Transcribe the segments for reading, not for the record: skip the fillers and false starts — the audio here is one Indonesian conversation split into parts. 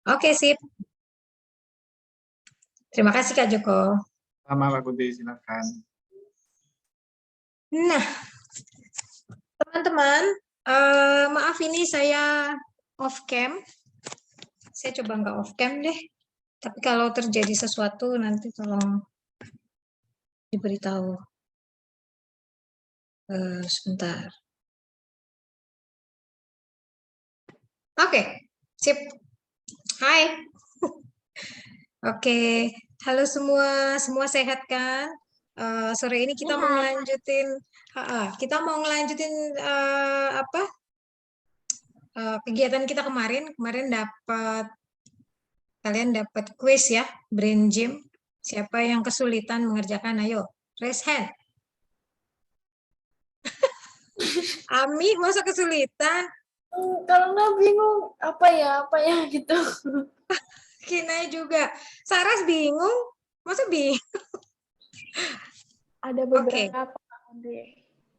Oke, sip. Terima kasih Kak Joko. Sama Pak Kunti, silakan. Nah, teman-teman, maaf ini saya off cam. Saya coba nggak off cam deh. Tapi kalau terjadi sesuatu nanti tolong diberitahu. Sebentar. Oke, sip. Hai. Oke, halo semua sehat kan? Sore ini kita mau ngelanjutin, apa? Kegiatan kita kemarin. Kemarin kalian dapat quiz ya, brain gym. Siapa yang kesulitan mengerjakan? Ayo, raise hand. Ami, masa kesulitan? Kalau nggak bingung apa ya gitu. Kinai juga. Saras bingung? Masa bingung? Ada beberapa.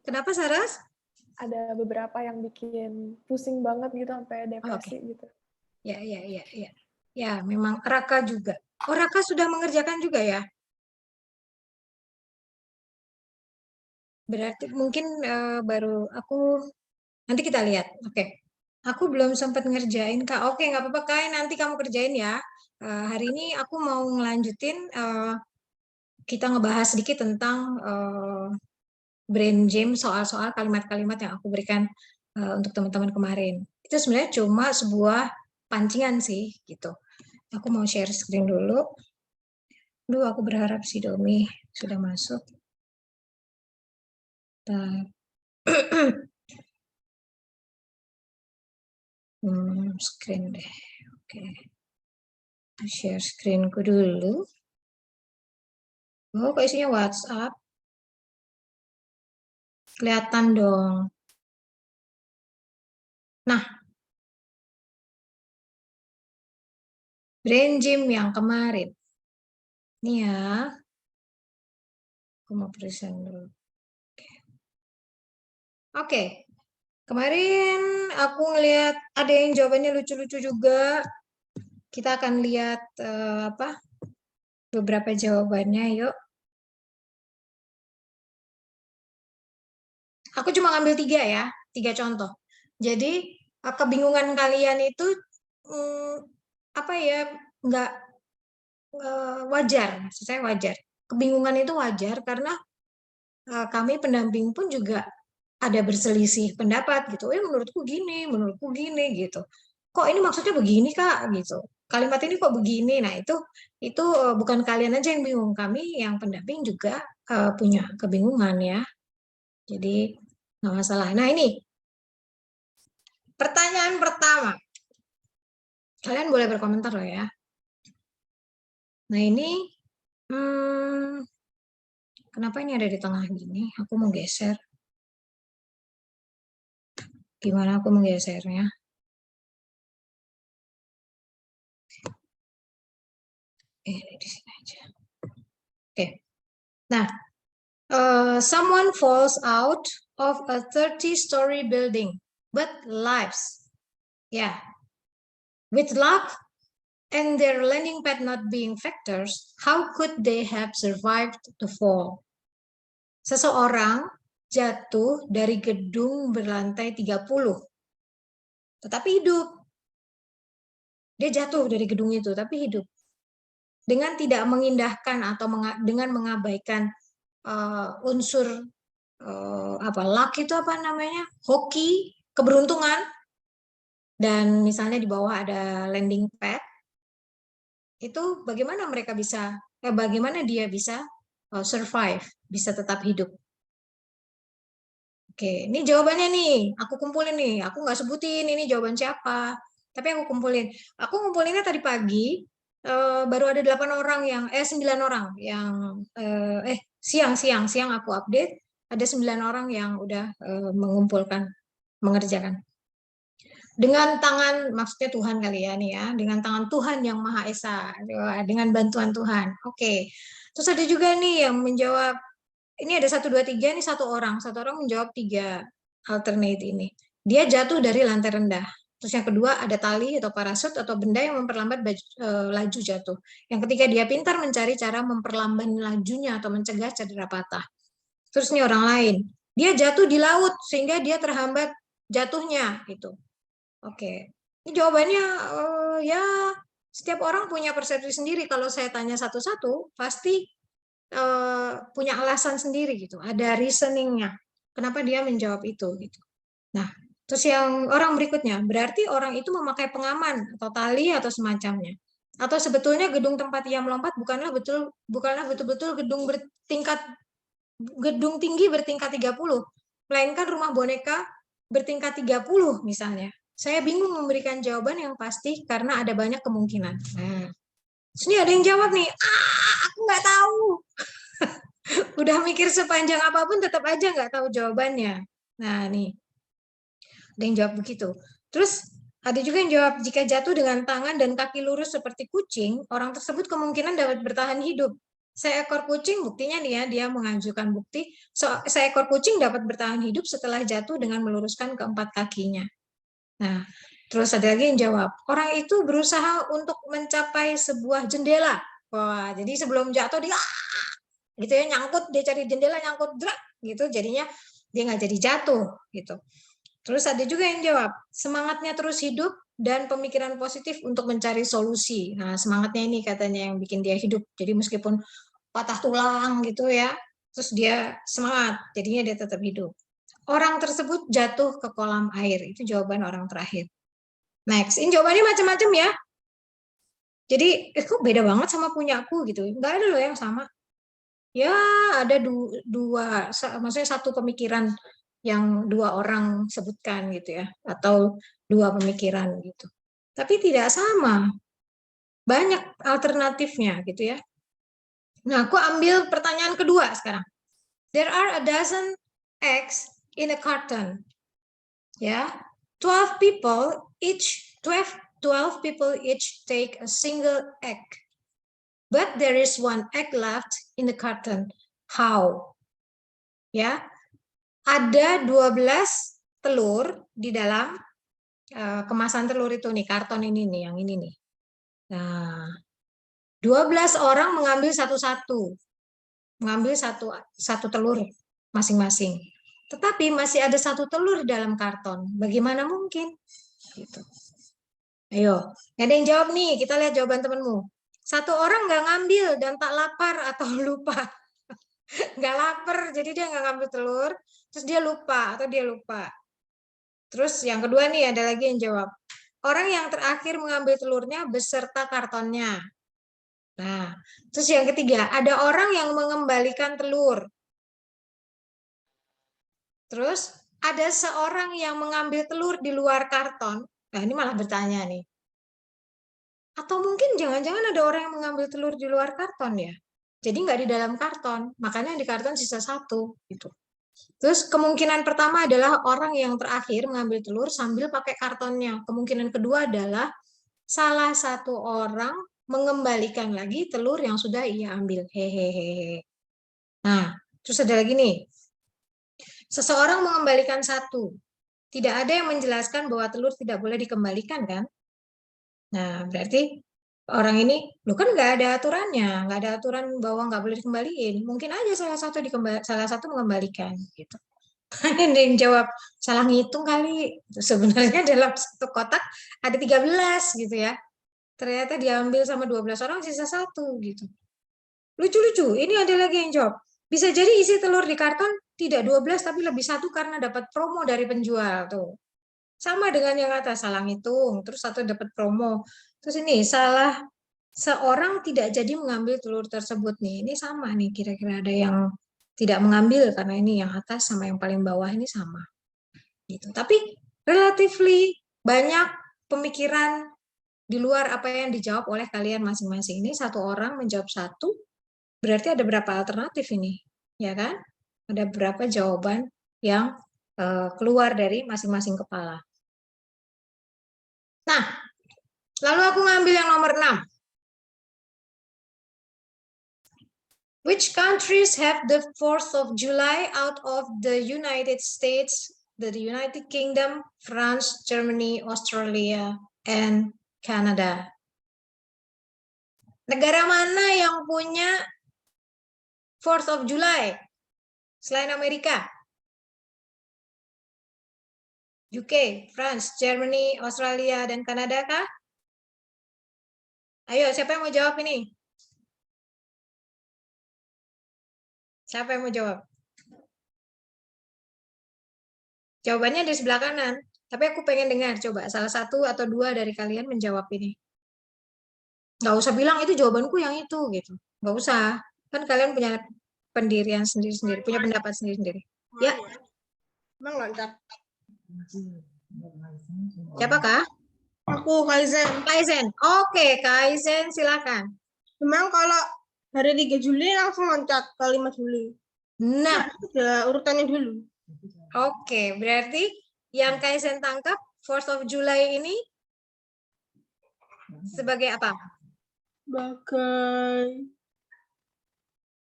Kenapa Saras? Ada beberapa yang bikin pusing banget gitu sampai depresi gitu. Ya. Ya, memang Raka juga. Oh, Raka sudah mengerjakan juga ya? Berarti mungkin baru aku, nanti kita lihat. Oke. Aku belum sempat ngerjain, Kak. Oke, nggak apa-apa, Kak. Nanti kamu kerjain ya. Hari ini aku mau ngelanjutin, kita ngebahas sedikit tentang brain gym, soal-soal kalimat-kalimat yang aku berikan untuk teman-teman kemarin. Itu sebenarnya cuma sebuah pancingan sih, gitu. Aku mau share screen dulu. Duh, aku berharap si Domi sudah masuk. Screen deh. Oke. Share screenku dulu. Oh, kok isinya WhatsApp? Kelihatan dong. Nah, brain gym yang kemarin. Ini ya. Aku mau present dulu. Oke. Kemarin aku ngelihat ada yang jawabannya lucu-lucu juga. Kita akan lihat beberapa jawabannya, yuk. Aku cuma ngambil 3 ya, 3 contoh. Jadi kebingungan kalian itu nggak wajar, maksud saya wajar. Kebingungan itu wajar karena kami pendamping pun juga ada berselisih pendapat gitu. Menurutku gini gitu. Kok ini maksudnya begini Kak gitu. Kalimat ini kok begini. Nah, itu bukan kalian aja yang bingung, kami yang pendamping juga punya kebingungan ya. Jadi nggak masalah. Nah, ini pertanyaan pertama. Kalian boleh berkomentar loh ya. Nah, ini kenapa ini ada di tengah gini? Aku mau geser. Gimana aku menggesernya? Di sini aja. Oke. Nah, someone falls out of a 30-story building, but lives. Yeah. With luck and their landing pad not being factors, how could they have survived the fall? Seseorang jatuh dari gedung berlantai 30, tetapi hidup. Dia jatuh dari gedung itu, tapi hidup. Dengan tidak mengindahkan atau dengan mengabaikan unsur luck itu apa namanya? Hoki, keberuntungan. Dan misalnya di bawah ada landing pad. Itu bagaimana bagaimana dia bisa survive, bisa tetap hidup. Oke, ini jawabannya nih. Aku kumpulin nih. Aku nggak sebutin ini jawaban siapa. Tapi aku kumpulin. Aku ngumpulinnya tadi pagi. Baru ada 9 orang yang siang aku update. Ada 9 orang yang udah mengerjakan. Dengan tangan, maksudnya Tuhan kali ya nih ya. Dengan tangan Tuhan yang Maha Esa. Dengan bantuan Tuhan. Oke. Terus ada juga nih yang menjawab. Ini ada 1, 2, 3, ini satu orang menjawab 3 alternate ini. Dia jatuh dari lantai rendah. Terus yang kedua ada tali atau parasut atau benda yang memperlambat laju jatuh. Yang ketiga dia pintar mencari cara memperlambat lajunya atau mencegah cedera patah. Terus ini orang lain, dia jatuh di laut sehingga dia terhambat jatuhnya gitu. Oke, ini jawabannya ya setiap orang punya persepsi sendiri. Kalau saya tanya satu-satu, pasti punya alasan sendiri gitu. Ada reasoningnya. Kenapa dia menjawab itu gitu. Nah, terus yang orang berikutnya, berarti orang itu memakai pengaman atau tali atau semacamnya. Atau sebetulnya gedung tempat ia melompat bukanlah betul-betul gedung tinggi bertingkat 30, melainkan rumah boneka bertingkat 30 misalnya. Saya bingung memberikan jawaban yang pasti karena ada banyak kemungkinan. Nah, sini ada yang jawab nih, aku nggak tahu. Udah mikir sepanjang apapun tetap aja nggak tahu jawabannya. Nah, nih. Ada yang jawab begitu. Terus ada juga yang jawab, jika jatuh dengan tangan dan kaki lurus seperti kucing, orang tersebut kemungkinan dapat bertahan hidup. Seekor kucing, buktinya nih ya, dia mengajukan bukti, seekor kucing dapat bertahan hidup setelah jatuh dengan meluruskan keempat kakinya. Nah, terus ada lagi yang jawab, orang itu berusaha untuk mencapai sebuah jendela. Wah, jadi sebelum jatuh dia gitu ya, nyangkut, dia cari jendela, nyangkut, drak, gitu, jadinya dia nggak jadi jatuh gitu. Terus ada juga yang jawab, semangatnya terus hidup dan pemikiran positif untuk mencari solusi. Nah, semangatnya ini katanya yang bikin dia hidup. Jadi meskipun patah tulang gitu ya, terus dia semangat, jadinya dia tetap hidup. Orang tersebut jatuh ke kolam air. Itu jawaban orang terakhir. Next, ini jawabannya macam-macam ya. Jadi, kok beda banget sama punya aku gitu. Nggak ada loh yang sama. Ya, ada dua, maksudnya satu pemikiran yang dua orang sebutkan gitu ya, atau dua pemikiran gitu. Tapi tidak sama, banyak alternatifnya gitu ya. Nah, aku ambil pertanyaan kedua sekarang. There are a dozen eggs in a carton. Ya, 12 people each take a single egg. But there is one egg left in the carton. How? Ya, ada 12 telur di dalam kemasan telur itu nih, karton ini nih, yang ini nih. Nah, 12 orang mengambil satu-satu. Mengambil satu telur masing-masing. Tetapi masih ada satu telur di dalam karton. Bagaimana mungkin? Gitu. Ayo, ada yang jawab nih. Kita lihat jawaban temenmu. Satu orang nggak ngambil dan tak lapar atau lupa. Nggak lapar, jadi dia nggak ngambil telur. Terus dia lupa atau dia lupa. Terus yang kedua nih ada lagi yang jawab. Orang yang terakhir mengambil telurnya beserta kartonnya. Nah, terus yang ketiga, ada orang yang mengembalikan telur. Terus ada seorang yang mengambil telur di luar karton. Nah, ini malah bertanya nih. Atau mungkin jangan-jangan ada orang yang mengambil telur di luar karton ya. Jadi nggak di dalam karton, makanya di karton sisa satu. Gitu. Terus kemungkinan pertama adalah orang yang terakhir mengambil telur sambil pakai kartonnya. Kemungkinan kedua adalah salah satu orang mengembalikan lagi telur yang sudah ia ambil. Hehehe. Nah, terus ada lagi nih. Seseorang mengembalikan satu. Tidak ada yang menjelaskan bahwa telur tidak boleh dikembalikan kan? Nah, berarti orang ini, lu kan nggak ada aturannya, nggak ada aturan bahwa nggak boleh dikembaliin. Mungkin aja salah satu mengembalikan gitu. Ada yang jawab salah ngitung kali. Sebenarnya dalam satu kotak ada 13 gitu ya. Ternyata diambil sama 12 orang sisa satu gitu. Lucu-lucu. Ini ada lagi yang jawab. Bisa jadi isi telur di karton tidak 12 tapi lebih satu karena dapat promo dari penjual tuh. Sama dengan yang atas, salah ngitung, terus satu dapat promo. Terus ini salah seorang tidak jadi mengambil telur tersebut nih. Ini sama nih, kira-kira ada yang tidak mengambil karena ini yang atas sama yang paling bawah ini sama. Gitu. Tapi relatively banyak pemikiran di luar apa yang dijawab oleh kalian masing-masing. Ini satu orang menjawab satu, berarti ada berapa alternatif ini, ya kan? Ada berapa jawaban yang keluar dari masing-masing kepala. Nah, lalu aku ngambil yang nomor 6. Which countries have the 4th of July out of the United States the United Kingdom, France, Germany, Australia, and Canada. Negara mana yang punya 4th of July selain Amerika? UK, France, Germany, Australia, dan Kanada kah? Ayo, siapa yang mau jawab ini? Siapa yang mau jawab? Jawabannya di sebelah kanan. Tapi aku pengen dengar, coba salah satu atau dua dari kalian menjawab ini. Nggak usah bilang itu jawabanku yang itu, gitu. Nggak usah. Kan kalian punya pendirian sendiri-sendiri, punya pendapat sendiri-sendiri. Ya, Emang loncat. siapakah? Aku Kaizen. Kaizen. Oke, Kaizen silakan. Memang kalau hari 3 Juli langsung loncat ke 5 Juli. Nah, Udah urutannya dulu. oke, berarti yang Kaizen tangkap 4th of July ini sebagai apa? Sebagai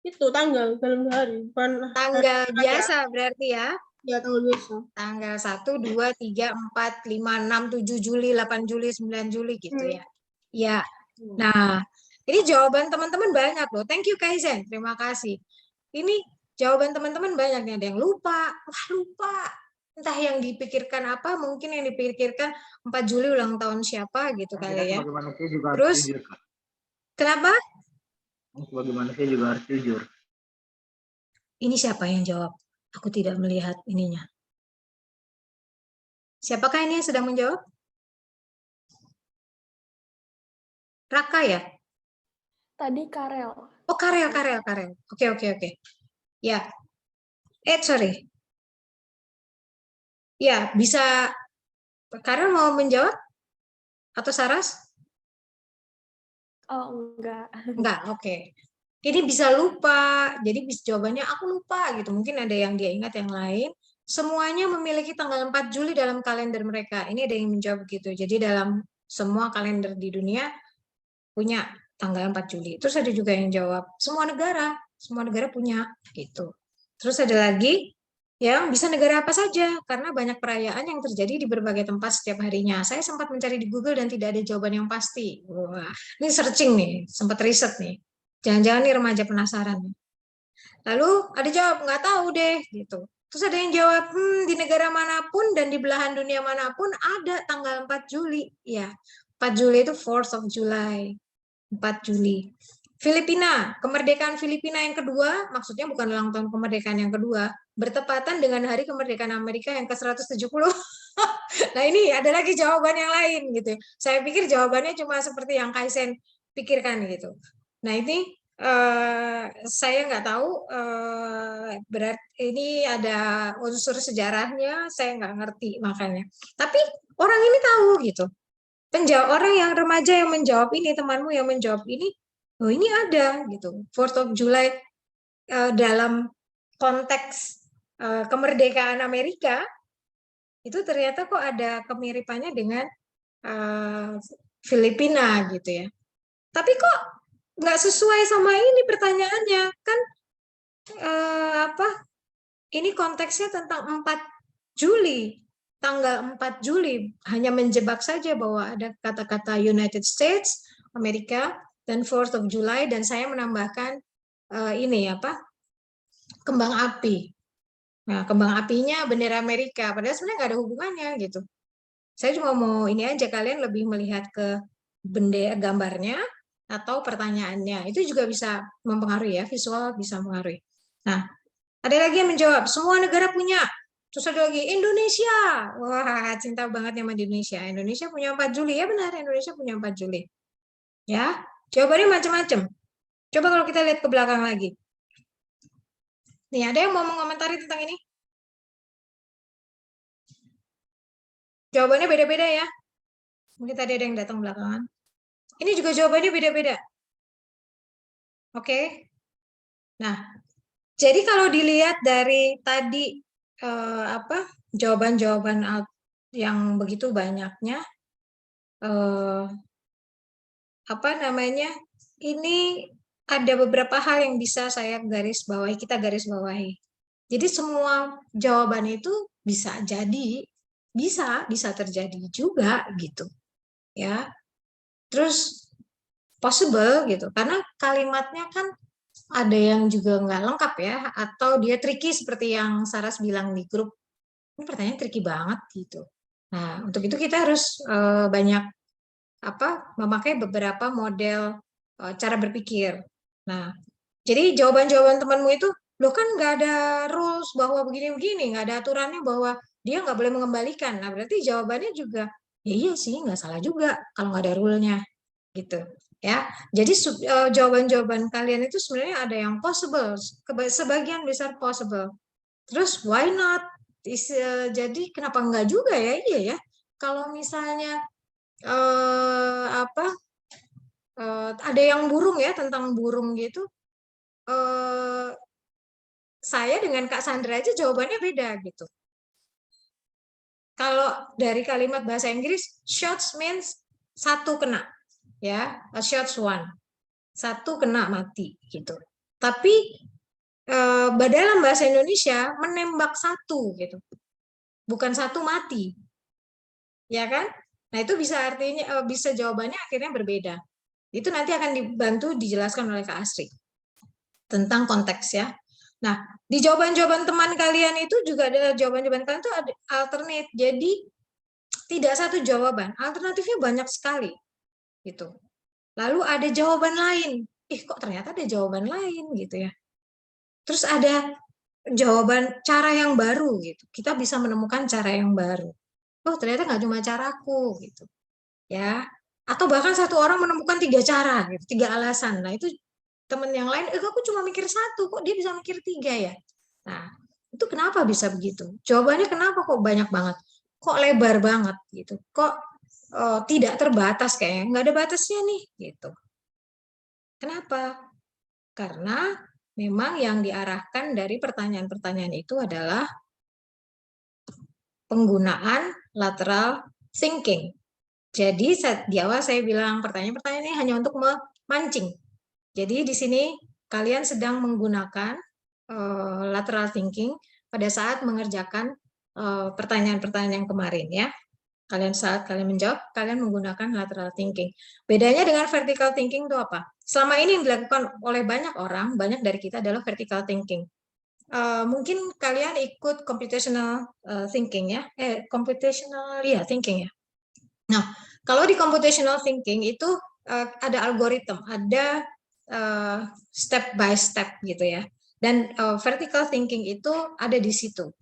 itu tanggal dalam hari, bukan Tanggal biasa berarti ya. ya tanggal biasa. Tanggal 1, 2, 3, 4, 5, 6, 7 Juli, 8 Juli, 9 Juli gitu ya. Ya. Nah, ini jawaban teman-teman banyak loh. Thank you Kaizen. Terima kasih. Ini jawaban teman-teman banyak nih. Ada yang lupa. Wah, lupa. Entah yang dipikirkan apa, mungkin yang dipikirkan 4 Juli ulang tahun siapa gitu kali ya. Sebagai manusia juga Terus, harus jujur. kenapa? Sebagai manusia juga harus jujur. Ini siapa yang jawab? Aku tidak melihat ininya. Siapakah ini yang sedang menjawab? Raka ya? Tadi Karel. Oh, Karel. Oke. Ya. Sorry. Ya, bisa. Karel mau menjawab? Atau Saras? Oh, enggak. Enggak, oke. Ini bisa lupa. Jadi jawabannya aku lupa gitu. Mungkin ada yang dia ingat yang lain. Semuanya memiliki tanggal 4 Juli dalam kalender mereka. Ini ada yang menjawab gitu. Jadi dalam semua kalender di dunia punya tanggal 4 Juli. Terus ada juga yang jawab semua negara punya gitu. Terus ada lagi yang bisa negara apa saja karena banyak perayaan yang terjadi di berbagai tempat setiap harinya. Saya sempat mencari di Google dan tidak ada jawaban yang pasti. Wah, ini searching nih, sempat riset nih. Jangan-jangan nih remaja penasaran. Lalu ada jawab nggak tahu deh gitu. Terus ada yang jawab di negara manapun dan di belahan dunia manapun ada tanggal 4 Juli. Ya, 4 Juli itu 4th of July. 4 Juli. Filipina, kemerdekaan Filipina yang kedua, maksudnya bukan ulang tahun kemerdekaan yang kedua, bertepatan dengan hari kemerdekaan Amerika yang ke-170. Nah, ini ada lagi jawaban yang lain gitu. Saya pikir jawabannya cuma seperti yang Kaizen pikirkan gitu. Nah, ini saya nggak tahu berarti ini ada unsur sejarahnya, saya nggak ngerti makanya. Tapi orang ini tahu gitu. Orang yang remaja yang menjawab ini, temanmu yang menjawab ini, oh ini ada gitu. 4th of July dalam konteks kemerdekaan Amerika itu ternyata kok ada kemiripannya dengan Filipina gitu ya. Tapi kok nggak sesuai sama ini pertanyaannya kan ini konteksnya tentang 4 Juli. Tanggal 4 Juli hanya menjebak saja bahwa ada kata-kata United States, Amerika, dan 4th of July, dan saya menambahkan kembang api. Nah, kembang apinya bendera Amerika, padahal sebenarnya nggak ada hubungannya gitu. Saya cuma mau ini aja, kalian lebih melihat ke bendera gambarnya atau pertanyaannya. Itu juga bisa mempengaruhi ya, visual bisa mempengaruhi. Nah, ada lagi yang menjawab, semua negara punya. Terus ada lagi, Indonesia. Wah, cinta banget sama Indonesia. Indonesia punya 4 Juli. Ya benar, Indonesia punya 4 Juli. Ya, jawabannya macam-macam. Coba kalau kita lihat ke belakang lagi. Nih, ada yang mau mengomentari tentang ini? Jawabannya beda-beda ya. Mungkin tadi ada yang datang belakangan. Ini juga jawabannya beda-beda. Oke. Nah, jadi kalau dilihat dari tadi jawaban-jawaban yang begitu banyaknya, ini ada beberapa hal yang bisa saya kita garis bawahi. Jadi semua jawaban itu bisa jadi, bisa terjadi juga gitu, ya. Terus possible gitu, karena kalimatnya kan ada yang juga nggak lengkap ya, atau dia tricky seperti yang Saras bilang di grup. Ini pertanyaan tricky banget gitu. Nah, untuk itu kita harus banyak memakai beberapa model cara berpikir. Nah, jadi jawaban-jawaban temanmu itu, lo kan nggak ada rules bahwa begini-begini, nggak ada aturannya bahwa dia nggak boleh mengembalikan. Nah, berarti jawabannya juga, ya iya sih, nggak salah juga kalau nggak ada rule-nya, gitu. Ya, jadi jawaban-jawaban kalian itu sebenarnya ada yang possible, sebagian besar possible. Terus why not? Jadi kenapa enggak juga ya? Iya ya. Kalau misalnya ada yang burung ya, tentang burung gitu. Saya dengan Kak Sandra aja jawabannya beda gitu. Kalau dari kalimat bahasa Inggris, shots means satu kena, ya, shots one, satu kena mati gitu. Tapi dalam bahasa Indonesia menembak satu gitu, bukan satu mati, ya kan? Nah itu bisa artinya bisa jawabannya akhirnya berbeda. Itu nanti akan dibantu dijelaskan oleh Kak Astrid tentang konteks ya. Nah, di jawaban-jawaban teman kalian itu juga ada jawaban-jawaban kalian itu ada alternate. Jadi tidak satu jawaban, alternatifnya banyak sekali gitu. Lalu ada jawaban lain. Kok ternyata ada jawaban lain gitu ya. Terus ada jawaban cara yang baru gitu. Kita bisa menemukan cara yang baru. Oh, ternyata nggak cuma caraku gitu. Ya. Atau bahkan satu orang menemukan 3 cara gitu, 3 alasan. Nah, itu teman yang lain, aku cuma mikir satu, kok dia bisa mikir 3 ya? Nah, itu kenapa bisa begitu? Jawabannya kenapa kok banyak banget? Kok lebar banget gitu? Kok tidak terbatas kayaknya? Nggak ada batasnya nih gitu. Kenapa? Karena memang yang diarahkan dari pertanyaan-pertanyaan itu adalah penggunaan lateral thinking. Jadi di awal saya bilang pertanyaan-pertanyaan ini hanya untuk memancing. Jadi di sini kalian sedang menggunakan lateral thinking pada saat mengerjakan pertanyaan-pertanyaan yang kemarin ya. Saat kalian menjawab, kalian menggunakan lateral thinking. Bedanya dengan vertical thinking itu apa? Selama ini yang dilakukan oleh banyak orang, banyak dari kita adalah vertical thinking. Mungkin kalian ikut computational thinking ya, computational thinking ya. Nah, kalau di computational thinking itu ada algoritma, ada step by step gitu ya. Dan vertical thinking itu ada di situ.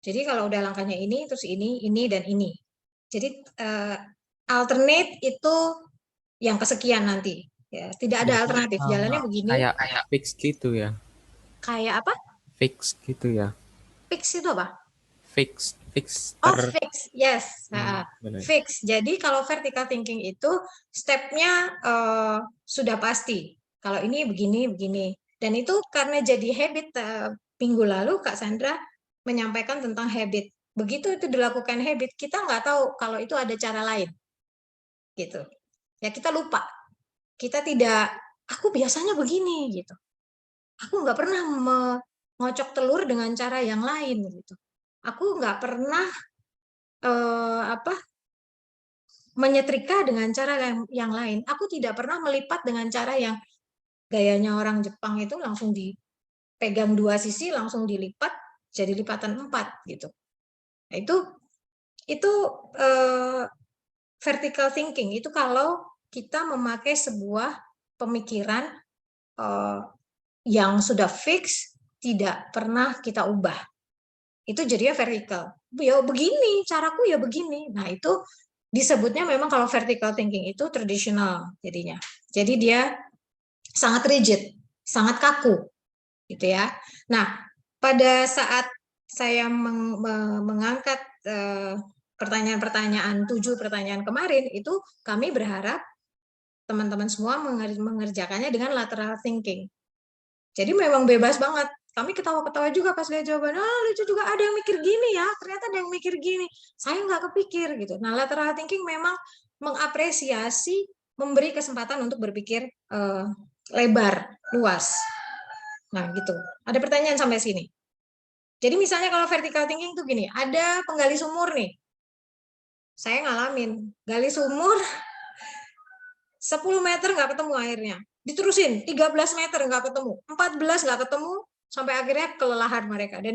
Jadi kalau udah langkahnya ini, terus ini, dan ini. Jadi alternate itu yang kesekian nanti. Ya, tidak ada alternatif. Jalannya begini. Kayak fix gitu ya. Kayak apa? Fix gitu ya. Fix itu apa? Fix. Oh, fix. Yes. Benar. Fix. Jadi kalau vertical thinking itu stepnya sudah pasti. Kalau ini begini, begini. Dan itu karena jadi habit minggu lalu Kak Sandra menyampaikan tentang habit. Begitu itu dilakukan habit, kita nggak tahu kalau itu ada cara lain. Gitu. Ya kita lupa. Kita tidak, aku biasanya begini gitu. Aku nggak pernah mengocok telur dengan cara yang lain gitu. Aku nggak pernah menyetrika dengan cara yang lain. Aku tidak pernah melipat dengan cara yang gayanya orang Jepang itu langsung dipegang 2 sisi, langsung dilipat jadi lipatan 4 gitu. Nah, itu vertical thinking. Itu kalau kita memakai sebuah pemikiran yang sudah fix, tidak pernah kita ubah. Itu jadinya vertical. Ya begini, caraku ya begini. Nah, itu disebutnya memang kalau vertical thinking itu tradisional jadinya. Jadi dia sangat rigid, sangat kaku gitu ya. Nah, pada saat saya mengangkat pertanyaan-pertanyaan 7 pertanyaan kemarin itu kami berharap teman-teman semua mengerjakannya dengan lateral thinking. Jadi memang bebas banget. Kami ketawa-ketawa juga pas lihat jawaban. Lucu juga, ada yang mikir gini ya. Ternyata ada yang mikir gini. Saya nggak kepikir gitu. Nah, lateral thinking memang mengapresiasi, memberi kesempatan untuk berpikir lebar, luas. Nah, gitu. Ada pertanyaan sampai sini? Jadi misalnya kalau vertical thinking tuh gini, ada penggali sumur nih. Saya ngalamin, gali sumur 10 meter nggak ketemu airnya. Diterusin 13 meter nggak ketemu, 14 nggak ketemu, sampai akhirnya kelelahan mereka. Dan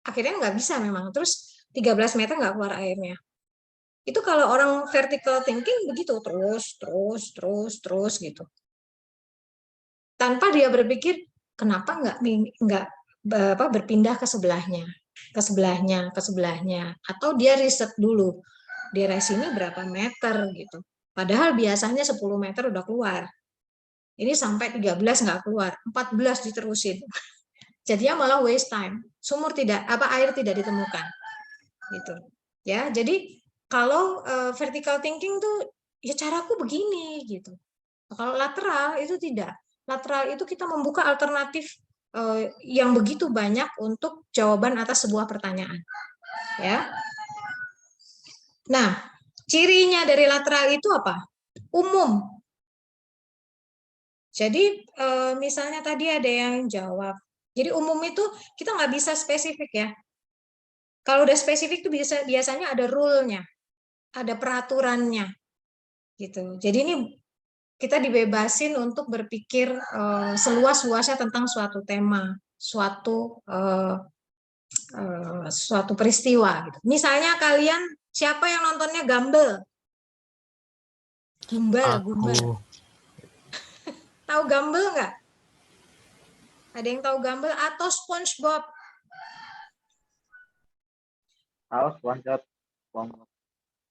akhirnya nggak bisa memang. Terus 13 meter nggak keluar airnya. Itu kalau orang vertical thinking begitu, terus gitu. Tanpa dia berpikir, kenapa nggak berpindah ke sebelahnya, atau dia riset dulu, daerah sini berapa meter gitu. Padahal biasanya 10 meter udah keluar. Ini sampai 13 nggak keluar, 14 diterusin. Jadinya malah waste time. Air tidak ditemukan. Gitu. Ya, jadi kalau vertical thinking tuh ya caraku begini gitu. Kalau lateral itu tidak. Lateral itu kita membuka alternatif yang begitu banyak untuk jawaban atas sebuah pertanyaan. Ya. Nah, cirinya dari lateral itu apa? Umum. Jadi misalnya tadi ada yang jawab. Jadi umum itu kita nggak bisa spesifik ya. Kalau udah spesifik itu biasanya ada rule-nya, ada peraturannya, gitu. Jadi ini kita dibebasin untuk berpikir seluas-luasnya tentang suatu tema, suatu peristiwa. Gitu. Misalnya kalian siapa yang nontonnya Gumball? Gumball. Tahu Gumball nggak? Ada yang tahu Gumball atau SpongeBob? Tahu SpongeBob.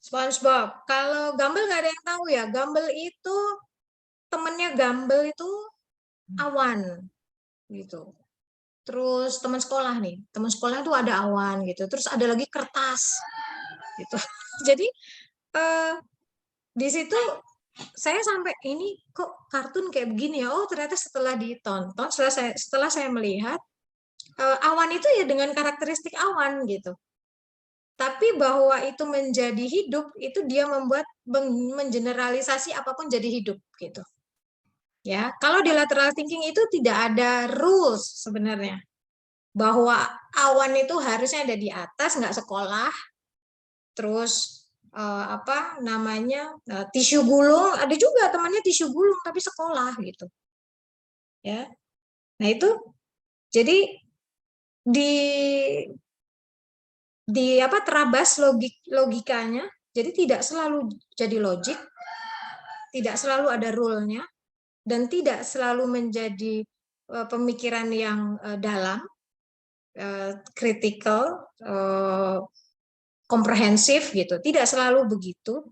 SpongeBob. Kalau Gumball nggak ada yang tahu ya. Gumball itu temennya Gumball itu awan gitu. Terus teman sekolah nih, teman sekolah itu ada awan gitu. Terus ada lagi kertas gitu. Jadi di situ saya sampai ini kok kartun kayak begini ya. Oh ternyata setelah ditonton, setelah saya melihat awan itu ya dengan karakteristik awan gitu. Tapi bahwa itu menjadi hidup, itu dia mengeneralisasi apapun jadi hidup gitu. Ya, kalau di lateral thinking itu tidak ada rules sebenarnya. Bahwa awan itu harusnya ada di atas, nggak sekolah. Terus tisu gulung, ada juga temannya tisu gulung tapi sekolah gitu. Ya. Nah, itu jadi terabas logikanya, jadi tidak selalu jadi logik, tidak selalu ada rule-nya, dan tidak selalu menjadi pemikiran yang dalam, critical, komprehensif gitu, tidak selalu begitu.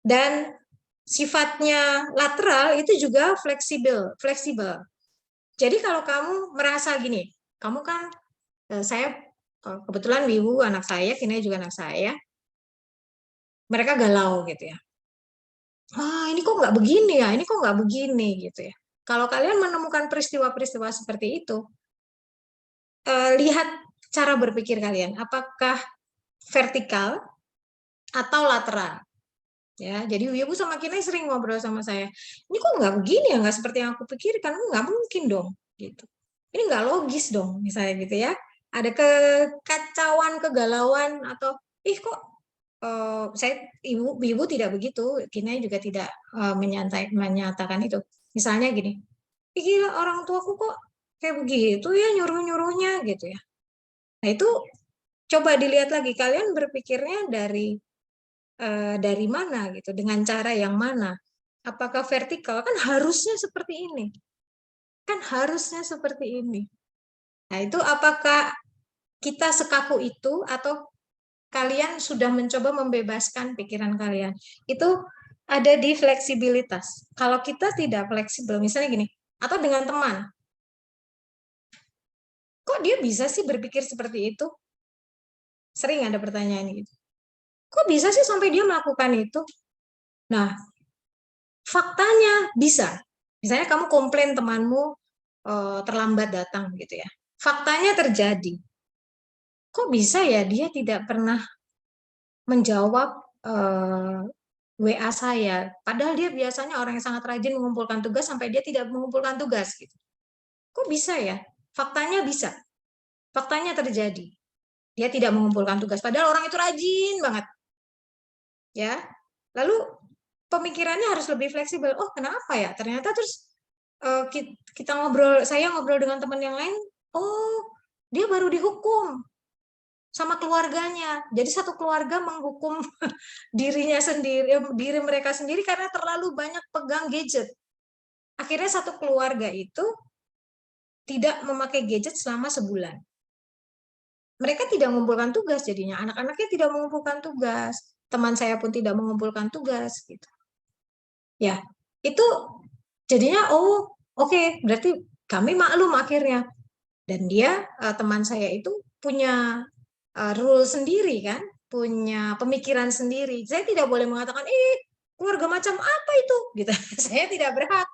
Dan sifatnya lateral itu juga fleksibel. Jadi kalau kamu merasa gini, kamu kan saya kebetulan Wibu anak saya, Kina juga anak saya, mereka galau gitu ya. Ini kok nggak begini ya, ini kok nggak begini gitu ya. Kalau kalian menemukan peristiwa-peristiwa seperti itu, lihat cara berpikir kalian, apakah vertikal atau lateral. Ya, jadi Wibu sama Kina sering ngobrol sama saya. Ini kok nggak begini ya, nggak seperti yang aku pikirkan, nggak mungkin dong, gitu. Ini nggak logis dong, misalnya gitu ya. Ada kekacauan, kegalauan, atau kok ibu tidak begitu, Kina juga tidak menyatakan itu. Misalnya gini, gila orang tuaku kok kayak begitu ya nyuruh-nyuruhnya gitu ya. Nah itu coba dilihat lagi, kalian berpikirnya dari mana gitu, dengan cara yang mana? Apakah vertikal? Kan harusnya seperti ini. Kan harusnya seperti ini. Nah itu apakah kita sekaku itu atau kalian sudah mencoba membebaskan pikiran kalian? Itu ada di fleksibilitas. Kalau kita tidak fleksibel, misalnya gini, atau dengan teman, kok dia bisa sih berpikir seperti itu? Sering ada pertanyaan gitu. Kok bisa sih sampai dia melakukan itu? Nah, faktanya bisa. Misalnya kamu komplain temanmu terlambat datang gitu ya. Faktanya terjadi. Kok bisa ya dia tidak pernah menjawab WA saya, padahal dia biasanya orang yang sangat rajin mengumpulkan tugas sampai dia tidak mengumpulkan tugas gitu. Kok bisa ya? Faktanya bisa. Faktanya terjadi. Dia tidak mengumpulkan tugas, padahal orang itu rajin banget. Ya. Lalu pemikirannya harus lebih fleksibel. Oh, kenapa ya? Ternyata terus kita ngobrol, saya ngobrol dengan teman yang lain, oh, dia baru dihukum sama keluarganya. Jadi satu keluarga menghukum dirinya sendiri, diri mereka sendiri karena terlalu banyak pegang gadget. Akhirnya satu keluarga itu tidak memakai gadget selama sebulan. Mereka tidak mengumpulkan tugas jadinya, anak-anaknya tidak mengumpulkan tugas, teman saya pun tidak mengumpulkan tugas gitu. Ya, itu jadinya oke, berarti kami maklum akhirnya. Dan dia teman saya itu punya rule sendiri kan, punya pemikiran sendiri. Saya tidak boleh mengatakan, keluarga macam apa itu, gitu. Saya tidak berhak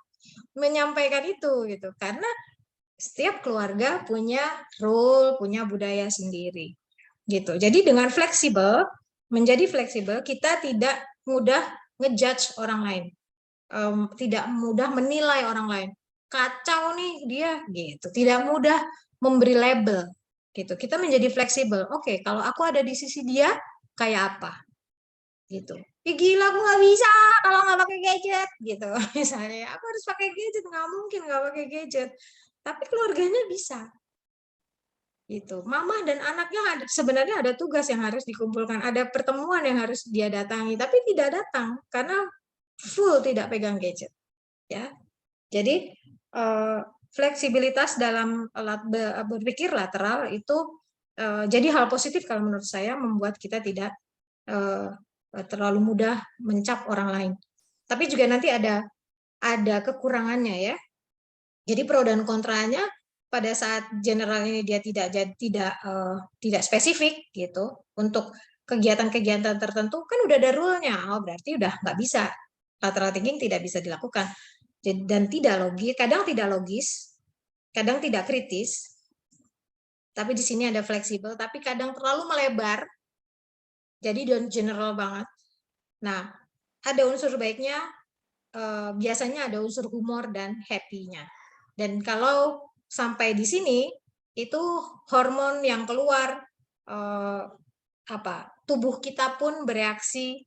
menyampaikan itu, gitu, karena setiap keluarga punya rule, punya budaya sendiri, gitu. Jadi dengan fleksibel, menjadi fleksibel, kita tidak mudah ngejudge orang lain, tidak mudah menilai orang lain. Kacau nih dia, gitu. Tidak mudah memberi label, gitu. Kita menjadi fleksibel. Oke, kalau aku ada di sisi dia, kayak apa, gitu. Gila, aku nggak bisa kalau nggak pakai gadget, gitu. Misalnya, aku harus pakai gadget, nggak mungkin nggak pakai gadget. Tapi keluarganya bisa, gitu. Mama dan anaknya sebenarnya ada tugas yang harus dikumpulkan, ada pertemuan yang harus dia datangi, tapi tidak datang karena full tidak pegang gadget, ya. Jadi fleksibilitas dalam berpikir lateral itu jadi hal positif kalau menurut saya, membuat kita tidak terlalu mudah mencap orang lain. Tapi juga nanti ada kekurangannya ya. Jadi pro dan kontranya pada saat general ini dia tidak spesifik gitu untuk kegiatan-kegiatan tertentu, kan udah ada rule-nya. Oh, berarti udah nggak bisa, lateral thinking tidak bisa dilakukan. Dan tidak logis, kadang tidak kritis. Tapi di sini ada fleksibel, tapi kadang terlalu melebar. Jadi general banget. Nah, ada unsur baiknya, biasanya ada unsur humor dan happy-nya. Dan kalau sampai di sini, itu hormon yang keluar, tubuh kita pun bereaksi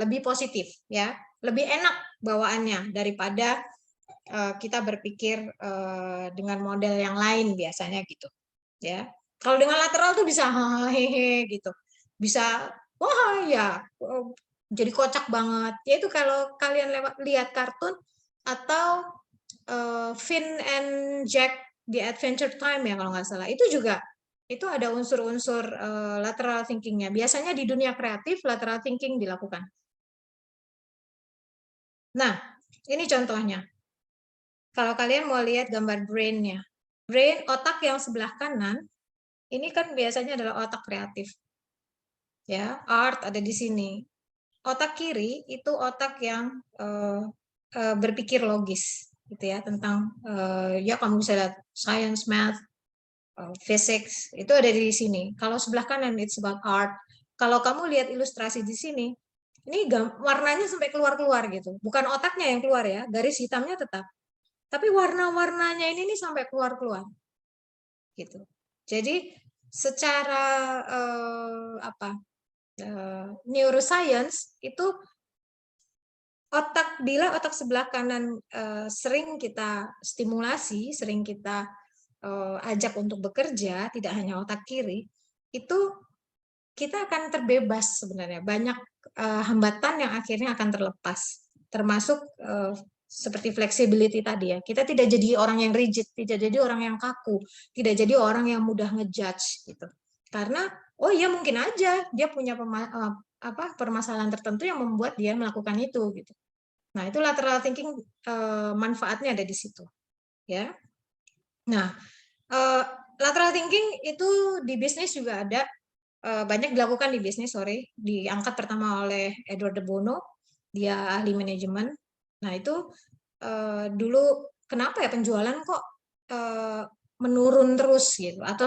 lebih positif, ya, lebih enak bawaannya daripada kita berpikir dengan model yang lain biasanya gitu, ya. Kalau dengan lateral tuh bisa hehehe gitu, bisa wah ya jadi kocak banget. Yaitu kalau kalian lihat kartun atau Finn and Jack di Adventure Time ya kalau nggak salah, itu juga itu ada unsur-unsur lateral thinking-nya. Biasanya di dunia kreatif lateral thinking dilakukan. Nah, ini contohnya. Kalau kalian mau lihat gambar brain-nya, brain, otak yang sebelah kanan, ini kan biasanya adalah otak kreatif. Ya, art ada di sini. Otak kiri itu otak yang berpikir logis, gitu ya, tentang ya kamu bisa lihat science, math, physics, itu ada di sini. Kalau sebelah kanan it's about art. Kalau kamu lihat ilustrasi di sini, ini warnanya sampai keluar-keluar gitu. Bukan otaknya yang keluar ya, garis hitamnya tetap. Tapi warna-warnanya ini nih sampai keluar-keluar. Gitu. Jadi secara neuroscience itu bila otak sebelah kanan sering kita stimulasi, sering kita ajak untuk bekerja, tidak hanya otak kiri, itu kita akan terbebas sebenarnya. Banyak hambatan yang akhirnya akan terlepas, termasuk seperti flexibility tadi ya. Kita tidak jadi orang yang rigid, tidak jadi orang yang kaku, tidak jadi orang yang mudah ngejudge gitu. Karena oh iya mungkin aja dia punya permasalahan tertentu yang membuat dia melakukan itu gitu. Nah, itu lateral thinking manfaatnya ada di situ. Ya. Nah, lateral thinking itu di bisnis juga ada, banyak dilakukan di bisnis, diangkat pertama oleh Edward de Bono, dia ahli manajemen. Nah, itu dulu kenapa ya penjualan kok menurun terus gitu atau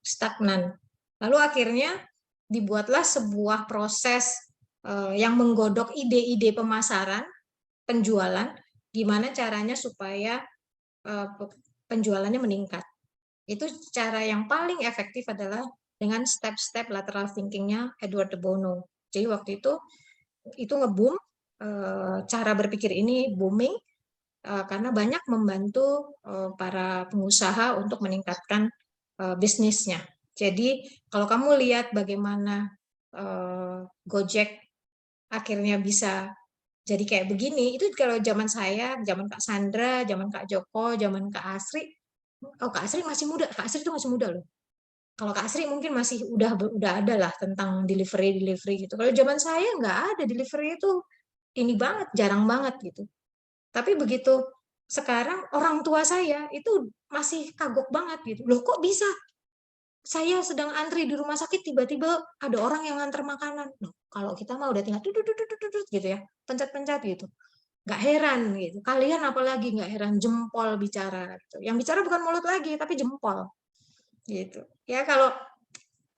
stagnan. Lalu akhirnya dibuatlah sebuah proses yang menggodok ide-ide pemasaran, penjualan, gimana caranya supaya penjualannya meningkat. Itu cara yang paling efektif adalah dengan step-step lateral thinking-nya Edward de Bono. Jadi waktu itu nge-boom, cara berpikir ini booming, karena banyak membantu para pengusaha untuk meningkatkan bisnisnya. Jadi kalau kamu lihat bagaimana Gojek akhirnya bisa jadi kayak begini, itu kalau zaman saya, zaman Kak Sandra, zaman Kak Joko, zaman Kak Asri, Kak Asri masih muda, Kak Asri itu masih muda loh. Kalau Kak Asri mungkin masih udah ada lah tentang delivery gitu. Kalau zaman saya nggak ada delivery itu ini banget, jarang banget gitu. Tapi begitu sekarang orang tua saya itu masih kagok banget gitu. Loh kok bisa? Saya sedang antri di rumah sakit tiba-tiba ada orang yang nganter makanan. Loh, kalau kita mah udah tinggal gitu ya, pencet-pencet gitu. Nggak heran gitu. Kalian apalagi nggak heran jempol bicara gitu. Yang bicara bukan mulut lagi tapi jempol. Gitu. Ya kalau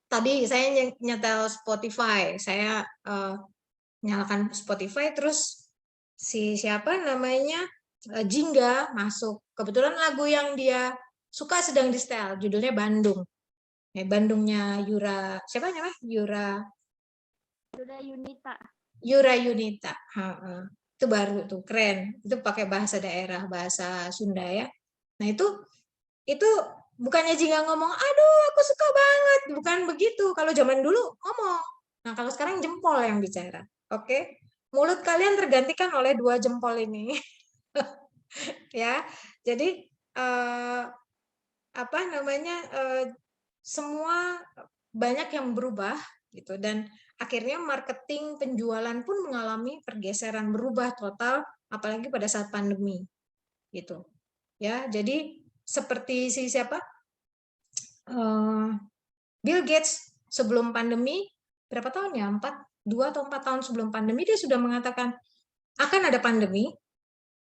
tadi saya nyetel Spotify, saya nyalakan Spotify terus siapa namanya Jingga masuk. Kebetulan lagu yang dia suka sedang di setel, judulnya Bandung. Bandungnya Yura, siapa namanya? Yura Yunita. Yura Yunita. Itu baru tuh, keren. Itu pakai bahasa daerah, bahasa Sunda ya. Nah itu bukannya Jingga ngomong, aduh aku suka banget. Bukan begitu. Kalau zaman dulu ngomong. Nah kalau sekarang jempol yang bicara. Oke? Mulut kalian tergantikan oleh 2 jempol ini. Ya. Jadi apa namanya semua banyak yang berubah gitu, dan akhirnya marketing penjualan pun mengalami pergeseran, berubah total apalagi pada saat pandemi gitu ya. Jadi seperti siapa Bill Gates sebelum pandemi, berapa tahun ya, 2 atau 4 tahun sebelum pandemi dia sudah mengatakan akan ada pandemi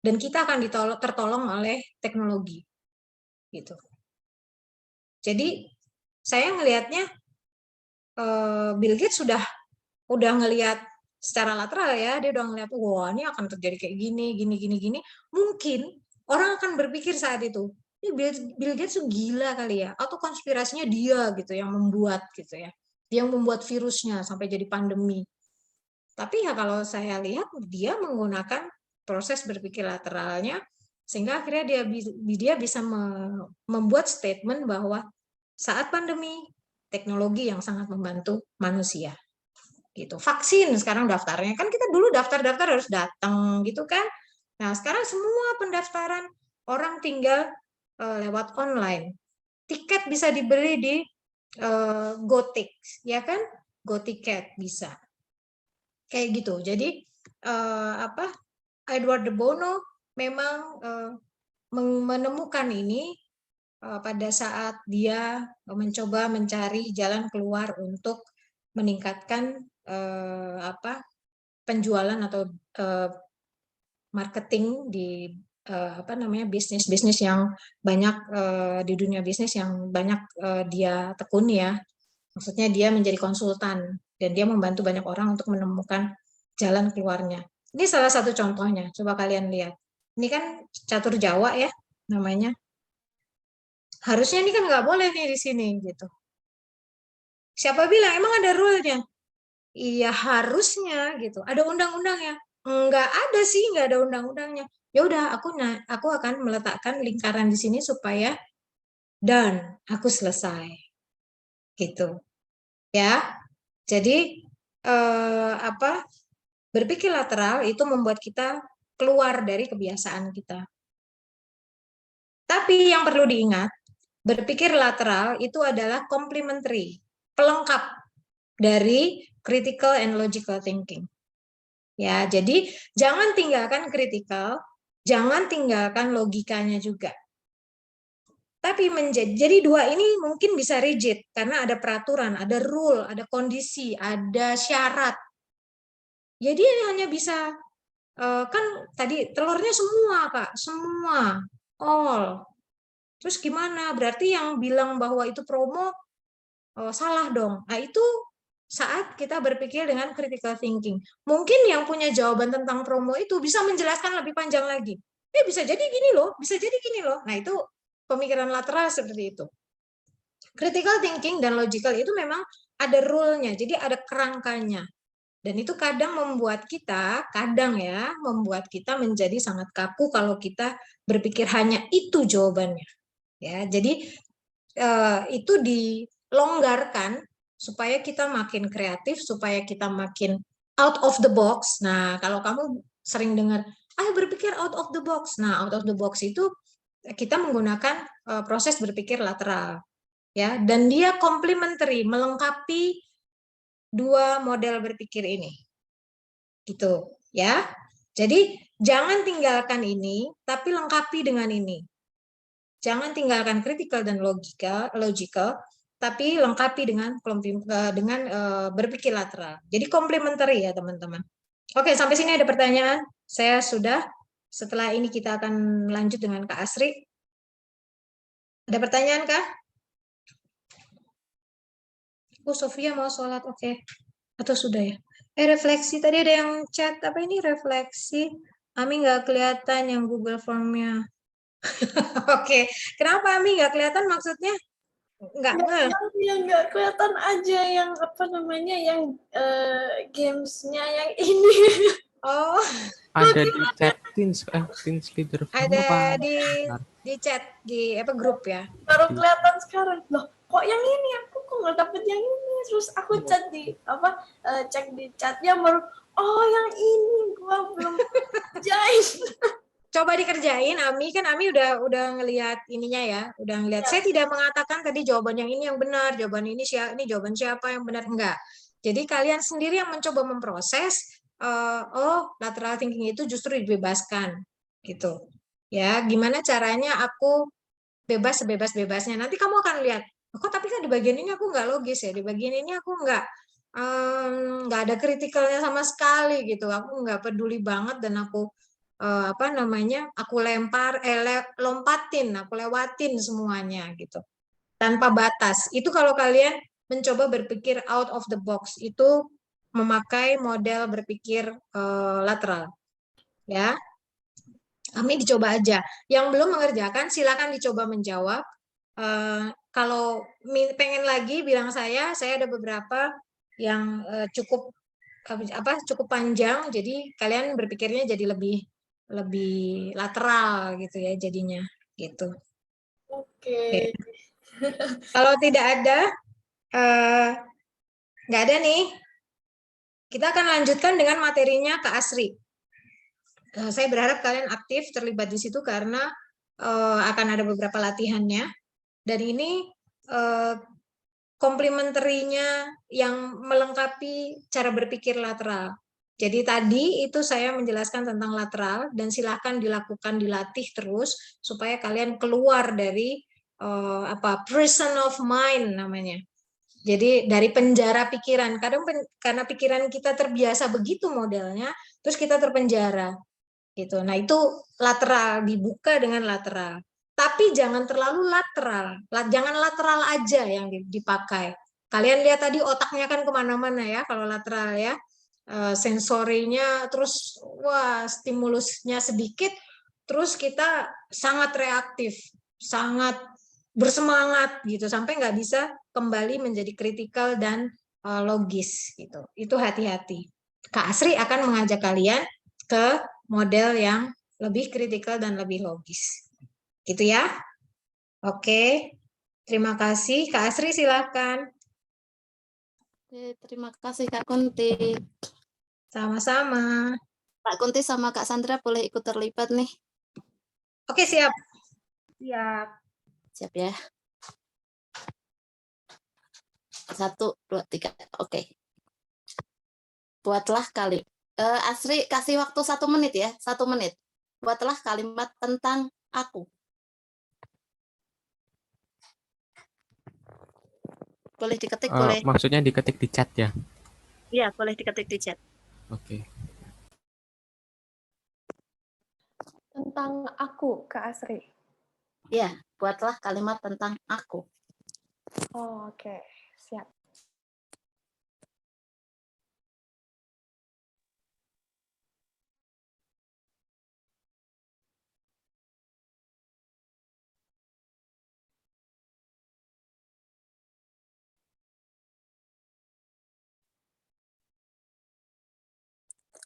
dan kita akan tertolong oleh teknologi gitu. Jadi saya ngelihatnya Bill Gates sudah ngelihat secara lateral ya, dia udah ngelihat wah ini akan terjadi kayak gini. Mungkin orang akan berpikir saat itu, ini Bill Gates tuh gila kali ya, atau konspirasinya dia gitu yang membuat gitu ya. Dia yang membuat virusnya sampai jadi pandemi. Tapi ya kalau saya lihat dia menggunakan proses berpikir lateralnya sehingga akhirnya dia bisa membuat statement bahwa saat pandemi teknologi yang sangat membantu manusia gitu. Vaksin sekarang daftarnya kan, kita dulu daftar harus datang gitu kan. Nah sekarang semua pendaftaran orang tinggal lewat online. Tiket bisa dibeli di GoTix ya kan, GoTicket bisa kayak gitu. Jadi Edward de Bono memang menemukan ini pada saat dia mencoba mencari jalan keluar untuk meningkatkan penjualan atau marketing di bisnis yang banyak di dunia bisnis yang banyak dia tekuni ya. Maksudnya dia menjadi konsultan dan dia membantu banyak orang untuk menemukan jalan keluarnya. Ini salah satu contohnya. Coba kalian lihat. Ini kan catur Jawa ya namanya. Harusnya ini kan nggak boleh nih di sini gitu. Siapa bilang emang ada rule-nya? Iya harusnya gitu. Ada undang-undangnya? Nggak ada sih, nggak ada undang-undangnya. Ya udah aku akan meletakkan lingkaran di sini supaya dan aku selesai. Gitu. Ya. Jadi berpikir lateral itu membuat kita keluar dari kebiasaan kita. Tapi yang perlu diingat, berpikir lateral itu adalah complementary, pelengkap dari critical and logical thinking. Ya, jadi jangan tinggalkan critical, jangan tinggalkan logikanya juga. Tapi jadi 2 ini mungkin bisa rigid karena ada peraturan, ada rule, ada kondisi, ada syarat. Jadi hanya bisa kan tadi telurnya semua, Kak, semua, all. Terus gimana? Berarti yang bilang bahwa itu promo salah dong. Nah, itu saat kita berpikir dengan critical thinking. Mungkin yang punya jawaban tentang promo itu bisa menjelaskan lebih panjang lagi. Bisa jadi gini loh, bisa jadi gini loh. Nah, itu pemikiran lateral seperti itu. Critical thinking dan logical itu memang ada rule-nya, jadi ada kerangkanya. Dan itu kadang membuat kita, membuat kita menjadi sangat kaku kalau kita berpikir hanya itu jawabannya. Ya, jadi itu dilonggarkan supaya kita makin kreatif, supaya kita makin out of the box. Nah, kalau kamu sering dengar, ayo berpikir out of the box. Nah, out of the box itu kita menggunakan proses berpikir lateral, ya, dan dia complementary, melengkapi dua model berpikir ini, gitu, ya. Jadi jangan tinggalkan ini, tapi lengkapi dengan ini. Jangan tinggalkan critical dan logical, tapi lengkapi dengan berpikir lateral. Jadi complementary ya teman-teman. Oke, sampai sini ada pertanyaan. Saya sudah. Setelah ini kita akan lanjut dengan Kak Asri. Ada pertanyaan Kak? Oh, Sofia mau sholat, oke. Atau sudah ya? Refleksi, tadi ada yang chat, apa ini refleksi? Ami nggak kelihatan yang Google Form-nya. Oke, kenapa Ami nggak kelihatan maksudnya? Nggak, Yang nggak kelihatan aja yang apa namanya yang gamesnya yang ini. oh, Ada di chat Teens Leader. ada di chat, di apa grup ya? Baru kelihatan sekarang. Loh, kok yang ini aku kok nggak dapet yang ini? Terus aku chat di apa cek di chatnya baru oh yang ini gua belum kerjain. Coba dikerjain, Ami kan Ami udah ngelihat ininya ya, udah ngelihat. Saya tidak mengatakan tadi jawaban yang ini yang benar, jawaban ini jawaban siapa yang benar, enggak. Jadi kalian sendiri yang mencoba memproses. Oh, lateral thinking itu justru dibebaskan, gitu. Ya, gimana caranya aku bebas sebebas-bebasnya. Nanti kamu akan lihat, kok tapi kan di bagian ini aku nggak logis ya, di bagian ini aku nggak ada kritikalnya sama sekali gitu. Aku nggak peduli banget dan aku apa namanya, aku lompatin, aku lewatin semuanya gitu, tanpa batas. Itu kalau kalian mencoba berpikir out of the box, itu memakai model berpikir lateral, ya. Kami dicoba aja. Yang belum mengerjakan, silakan dicoba menjawab. Kalau pengen lagi, bilang saya ada beberapa yang cukup panjang, jadi kalian berpikirnya jadi lebih lateral gitu ya jadinya gitu. Oke. Kalau tidak ada, nggak ada nih, kita akan lanjutkan dengan materinya Kak Asri. Saya berharap kalian aktif terlibat di situ karena akan ada beberapa latihannya. Dan ini komplementerinya yang melengkapi cara berpikir lateral. Jadi tadi itu saya menjelaskan tentang lateral dan silahkan dilatih terus supaya kalian keluar dari prison of mind namanya. Jadi dari penjara pikiran. Kadang karena pikiran kita terbiasa begitu modelnya, terus kita terpenjara gitu. Nah, itu lateral, dibuka dengan lateral. Tapi jangan terlalu lateral. Jangan lateral aja yang dipakai. Kalian lihat tadi otaknya kan kemana-mana ya kalau lateral ya. Sensorinya terus wah stimulusnya sedikit, terus kita sangat reaktif, sangat bersemangat gitu sampai nggak bisa kembali menjadi kritikal dan logis gitu. Itu hati-hati. Kak Asri akan mengajak kalian ke model yang lebih kritikal dan lebih logis. Gitu ya. Oke. Terima kasih. Kak Asri silakan. Oke, terima kasih Kak Kunti. Sama-sama. Kak Kunti sama Kak Sandra boleh ikut terlibat nih. Oke, siap. Siap. Siap ya. 1, 2, 3. Oke. Buatlah Asri kasih waktu 1 menit ya. 1 menit. Buatlah kalimat tentang aku. Boleh diketik, boleh. Maksudnya diketik di chat ya? Iya, boleh diketik di chat. Oke. Tentang aku, Kak Asri. Iya, buatlah kalimat tentang aku. Oh, oke. Siap.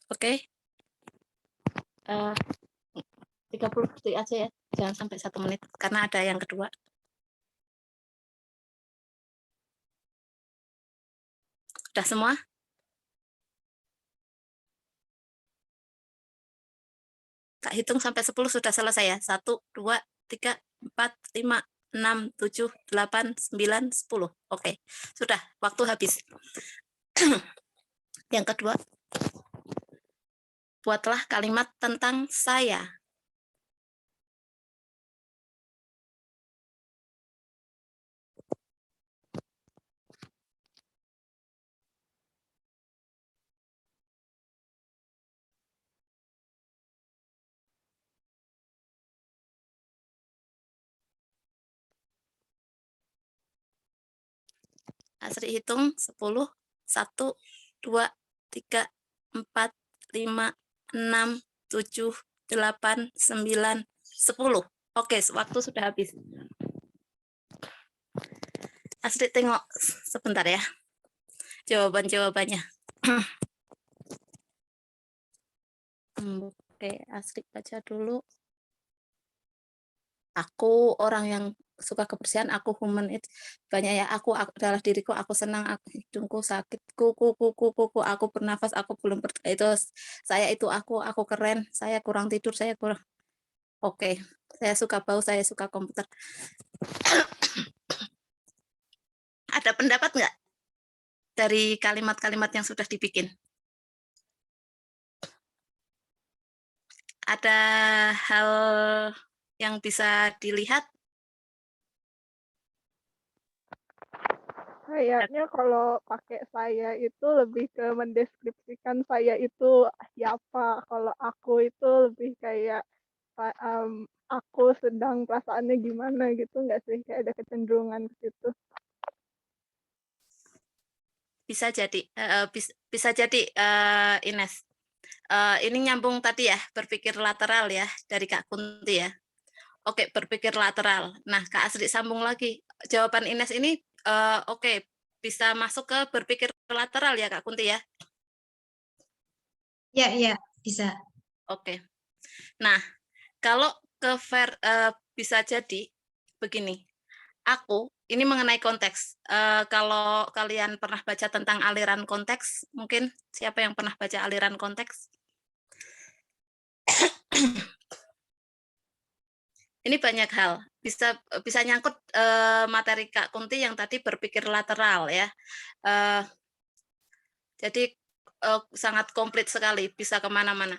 Oke. 30 detik aja ya, jangan sampai 1 menit karena ada yang kedua. Udah semua? Tak hitung sampai 10 sudah selesai ya. 1, 2, 3, 4, 5, 6, 7, 8, 9, 10. Oke, sudah, waktu habis. Yang kedua, buatlah kalimat tentang saya. Asri hitung 10, 1, 2, 3, 4, 5, 6, 7, 8, 9, 10. Oke, waktu sudah habis. Asri tengok sebentar ya. Jawaban-jawabannya. Oke, Asri baca dulu. Aku orang yang suka kebersihan, aku human it banyak ya, aku adalah diriku, aku senang, aku hidungku sakit, kuku, aku bernafas, aku belum itu saya itu aku keren, saya kurang tidur, saya kurang. Oke, saya suka bau, saya suka komputer. Ada pendapat nggak dari kalimat-kalimat yang sudah dibikin? Ada hal yang bisa dilihat? Kayaknya kalau pakai saya itu lebih ke mendeskripsikan saya itu siapa. Kalau aku itu lebih kayak aku sedang perasaannya gimana gitu nggak sih? Kayak ada kecenderungan ke situ. Bisa jadi, bisa jadi Ines. Ini nyambung tadi ya, berpikir lateral ya dari Kak Kunti ya. Oke, berpikir lateral. Nah, Kak Asri sambung lagi. Jawaban Ines ini oke, bisa masuk ke berpikir lateral ya Kak Kunti ya. Ya, bisa. Oke. Nah, kalau ke bisa jadi begini. Aku ini mengenai konteks. Kalau kalian pernah baca tentang aliran konteks, mungkin siapa yang pernah baca aliran konteks? Ini banyak hal, bisa nyangkut materi Kak Kunti yang tadi berpikir lateral ya. Jadi sangat komplit sekali, bisa kemana-mana.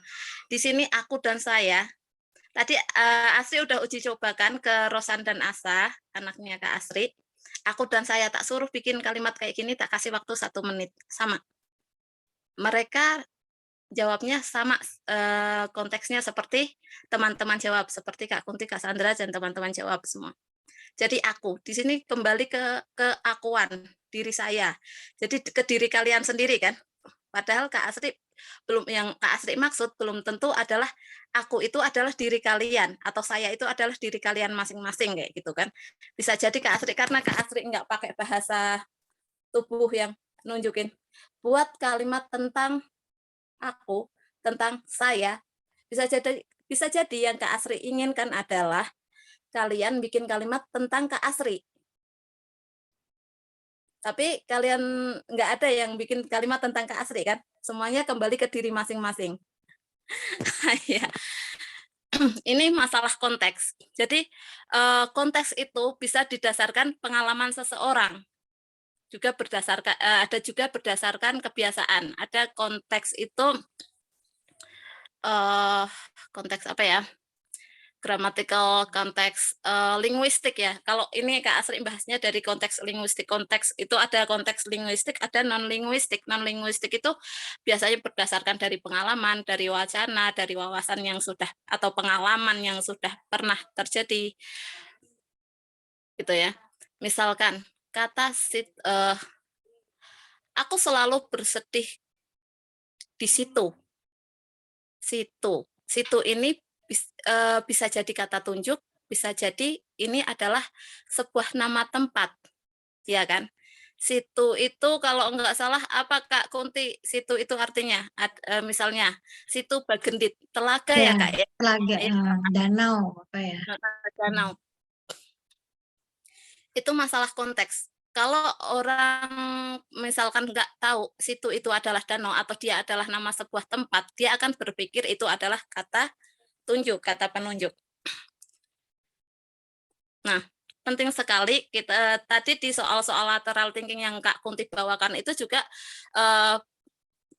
Di sini aku dan saya, tadi Asri udah uji cobakan ke Rosan dan Asa, anaknya Kak Asri. Aku dan saya tak suruh bikin kalimat kayak gini, tak kasih waktu 1 menit, sama. Mereka jawabnya sama, konteksnya seperti teman-teman jawab, seperti Kak Kunti, Kak Sandra, dan teman-teman jawab semua. Jadi aku, di sini kembali ke keakuan diri saya. Jadi ke diri kalian sendiri kan. Padahal Kak Asri belum, yang Kak Asri maksud belum tentu adalah aku itu adalah diri kalian atau saya itu adalah diri kalian masing-masing kayak gitu kan. Bisa jadi Kak Asri, karena Kak Asri nggak pakai bahasa tubuh yang nunjukin, buat kalimat tentang aku, tentang saya, bisa jadi yang Kak Asri inginkan adalah kalian bikin kalimat tentang Kak Asri. Tapi kalian nggak ada yang bikin kalimat tentang Kak Asri kan? Semuanya kembali ke diri masing-masing. Ya. Ini masalah konteks. Jadi konteks itu bisa didasarkan pengalaman seseorang. Juga berdasarkan ada juga berdasarkan kebiasaan. Ada konteks itu konteks apa ya? Grammatical konteks linguistik ya. Kalau ini Kak Asri bahasnya dari konteks linguistik. Konteks itu ada konteks linguistik, ada non linguistik. Non linguistik itu biasanya berdasarkan dari pengalaman, dari wacana, dari wawasan yang sudah atau pengalaman yang sudah pernah terjadi. Gitu ya. Misalkan kata aku selalu bersedih di situ. Situ ini bisa jadi kata tunjuk, bisa jadi ini adalah sebuah nama tempat, ya kan? Situ itu kalau nggak salah apa Kak Kunti, situ itu artinya misalnya situ Bagendit, telaga ya Ya, Kak ya. telaga, Ya, danau apa ya? danau. Itu masalah konteks. Kalau orang misalkan nggak tahu situ itu adalah danau atau dia adalah nama sebuah tempat, dia akan berpikir itu adalah kata tunjuk, kata penunjuk. Nah, penting sekali kita tadi di soal-soal lateral thinking yang Kak Kunti bawakan itu juga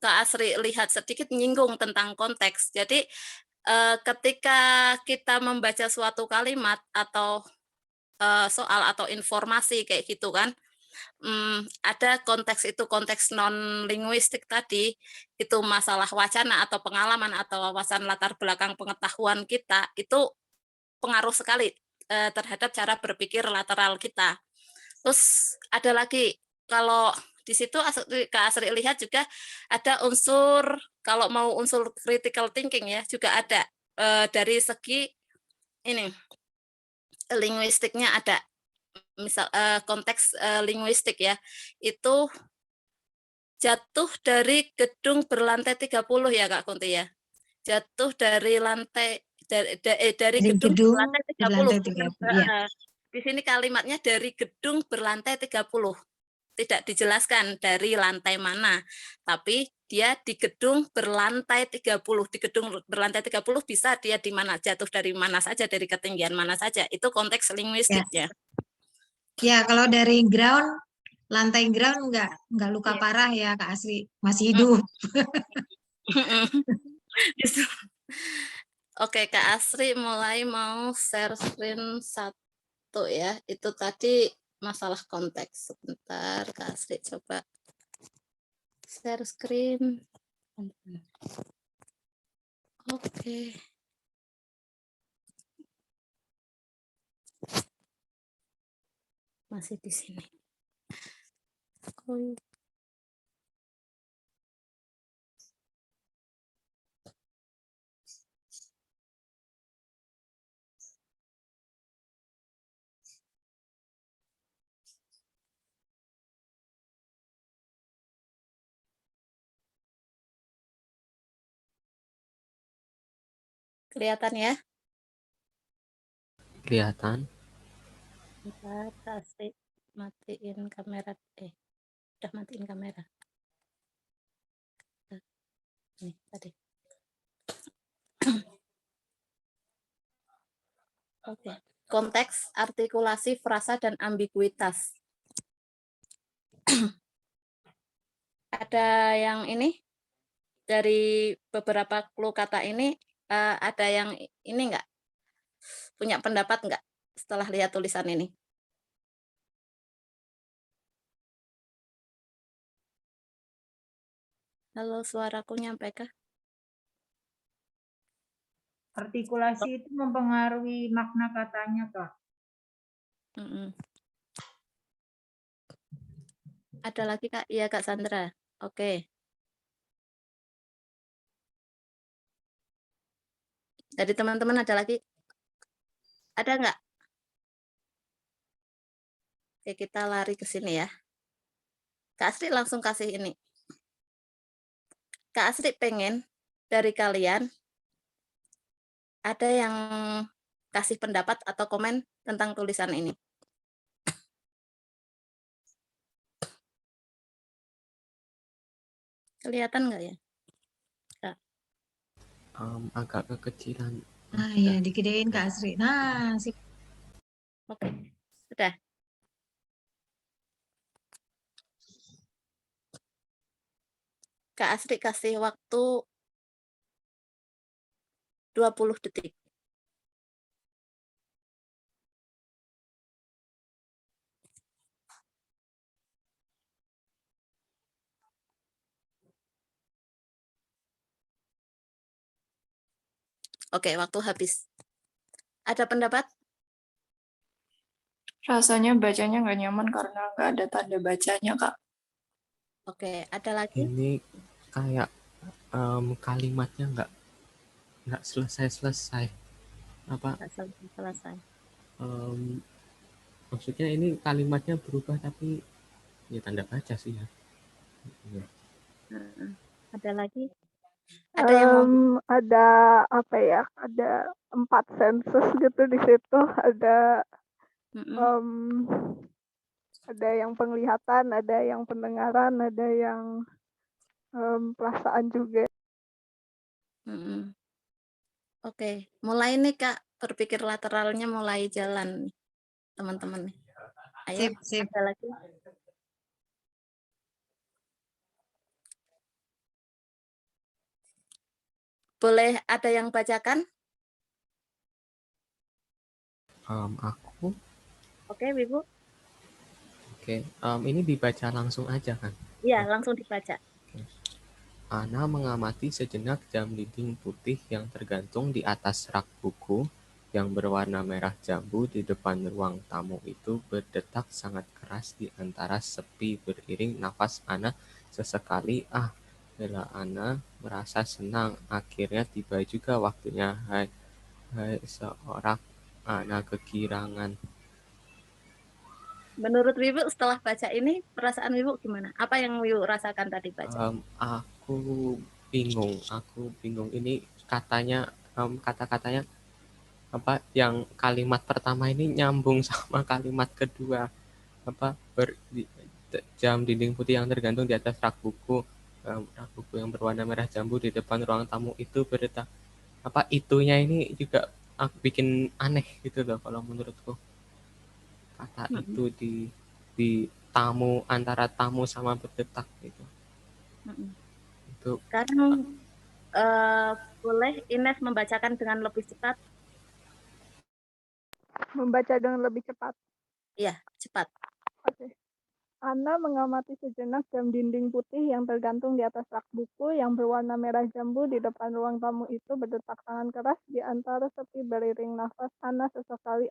Kak Asri lihat sedikit menyinggung tentang konteks. Jadi ketika kita membaca suatu kalimat atau soal atau informasi kayak gitu kan, ada konteks itu konteks non linguistik tadi, itu masalah wacana atau pengalaman atau wawasan latar belakang pengetahuan kita itu pengaruh sekali terhadap cara berpikir lateral kita. Terus ada lagi kalau di situ Kak Asri lihat juga ada unsur, kalau mau unsur critical thinking ya juga ada dari segi ini linguistiknya ada, misal konteks linguistik ya, itu jatuh dari gedung berlantai 30 ya Kak Kunti ya, jatuh dari lantai dari gedung berlantai 30. berlantai 30, ya. Di sini kalimatnya dari gedung berlantai 30. Tidak dijelaskan dari lantai mana, tapi dia di gedung berlantai 30. Di gedung berlantai 30 bisa dia di mana, jatuh dari mana saja, dari ketinggian mana saja. Itu konteks linguistiknya. Ya, kalau dari ground, lantai ground nggak luka parah ya Kak Asri, masih hidup. Oke, Kak Asri mulai mau share screen 1 ya. Itu tadi masalah konteks. Sebentar, Kak Asri coba share screen. Oke. Masih di sini. Kelihatan ya? Kelihatan. Bentar, kasih matiin kamera. Udah matiin kamera. Nih, tadi. Oke. Konteks, artikulasi, frasa, dan ambiguitas. Ada yang ini? Dari beberapa clue kata ini, ada yang ini enggak? Punya pendapat enggak setelah lihat tulisan ini? Halo, suaraku nyampe kah? Artikulasi itu mempengaruhi makna katanya, Kak. Ada lagi, Kak? Iya, Kak Sandra. Oke. Dari teman-teman ada lagi? Ada nggak? Oke, kita lari ke sini ya. Kak Asri langsung kasih ini. Kak Asri pengen dari kalian ada yang kasih pendapat atau komen tentang tulisan ini. Kelihatan nggak ya? Kak. Agak kekecilan. Nah, ya digedein Kak Asri. Nah, sip. Oke, sudah. Kak Asri kasih waktu 20 detik. Oke, waktu habis. Ada pendapat? Rasanya bacanya nggak nyaman karena nggak ada tanda bacanya, Kak. Oke, ada lagi? Ini kayak kalimatnya nggak selesai. Apa? Nggak selesai. Maksudnya ini kalimatnya berubah tapi Ya tanda baca sih ya. Iya. Ada lagi? Ada yang mau Ada apa ya? Ada 4 sensus gitu di situ. Ada ada yang penglihatan, ada yang pendengaran, ada yang perasaan juga. Oke, mulai nih Kak, berpikir lateralnya mulai jalan nih, teman-teman nih. Ayo, Sip, sip. ada lagi. Boleh ada yang bacakan? Aku. Oke, Ibu. Oke, ini dibaca langsung aja kan? Iya, langsung dibaca. Ana mengamati sejenak jam dinding putih yang tergantung di atas rak buku yang berwarna merah jambu di depan ruang tamu itu berdetak sangat keras di antara sepi beriring nafas Ana sesekali. Bella Ana merasa senang. Akhirnya tiba juga waktunya. Hai seorang Ana kegirangan. Menurut Wibu setelah baca ini, perasaan Wibu gimana? Apa yang Wibu rasakan tadi baca? Aku bingung. Ini katanya, kata-katanya apa yang kalimat pertama ini nyambung sama kalimat kedua. Jam dinding putih yang tergantung di atas rak buku yang berwarna merah jambu di depan ruang tamu itu berdetak. Itunya ini juga bikin aneh gitu loh kalau menurutku. Kata itu di tamu, antara tamu sama berdetak gitu. Itu Sekarang boleh Ines membacakan dengan lebih cepat? Membaca dengan lebih cepat. Iya, cepat. Oke. Ana mengamati sejenak jam dinding putih yang tergantung di atas rak buku yang berwarna merah jambu di depan ruang tamu itu berdetak sangat keras di antara sepi beriring nafas Ana sesekali.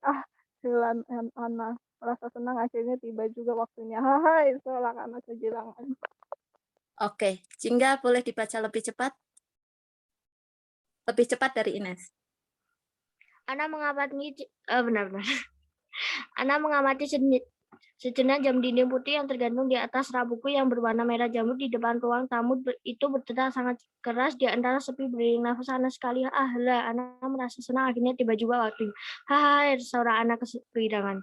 Helan Ana merasa senang akhirnya tiba juga waktunya. Hai, seorang anak kegirangan. Oke, Jingga boleh dibaca lebih cepat? Lebih cepat dari Ines. Ana mengamati benar-benar. Ana mengamati sejenak jam dinding putih yang tergantung di atas rak buku yang berwarna merah jambu di depan ruang tamu itu berdetak sangat keras di antara sepi beriring nafas Ana sekali. Ana merasa senang akhirnya tiba juga waktunya. Hai, seorang anak kegirangan.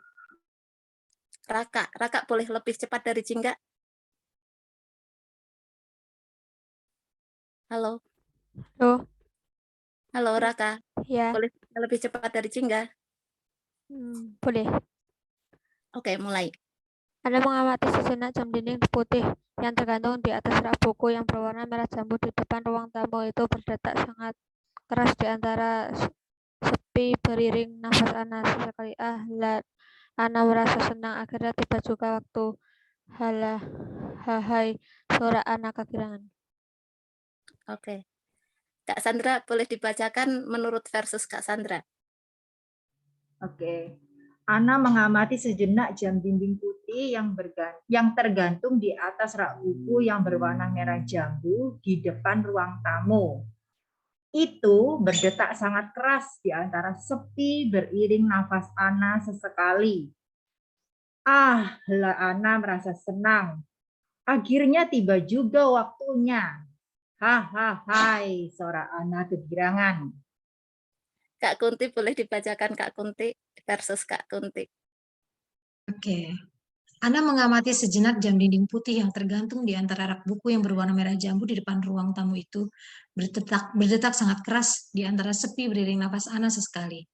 Raka boleh lebih cepat dari Jingga? Halo. Halo Raka. Ya. Boleh lebih cepat dari Jingga? Boleh. Oke, mulai. Anda mengamati sejenak jam dinding putih yang tergantung di atas rak buku yang berwarna merah jambu di depan ruang tamu itu berdetak sangat keras di antara sepi beriring nafas Ana sesekali. Ana merasa senang akhirnya tiba juga waktu. Hai, suara Ana kegirangan. Oke. Kak Sandra boleh dibacakan menurut versus Kak Sandra. Oke. Ana mengamati sejenak jam dinding putih yang tergantung di atas rak buku yang berwarna merah jambu di depan ruang tamu. Itu berdetak sangat keras di antara sepi beriring nafas Ana sesekali. Ana merasa senang. Akhirnya tiba juga waktunya. Hai, suara Ana kegirangan. Kak Kunti boleh dibacakan Kak Kunti versus Kak Kunti. Oke. Ana mengamati sejenak jam dinding putih yang tergantung di antara rak buku yang berwarna merah jambu di depan ruang tamu itu berdetak sangat keras di antara sepi beriring nafas Ana sesekali.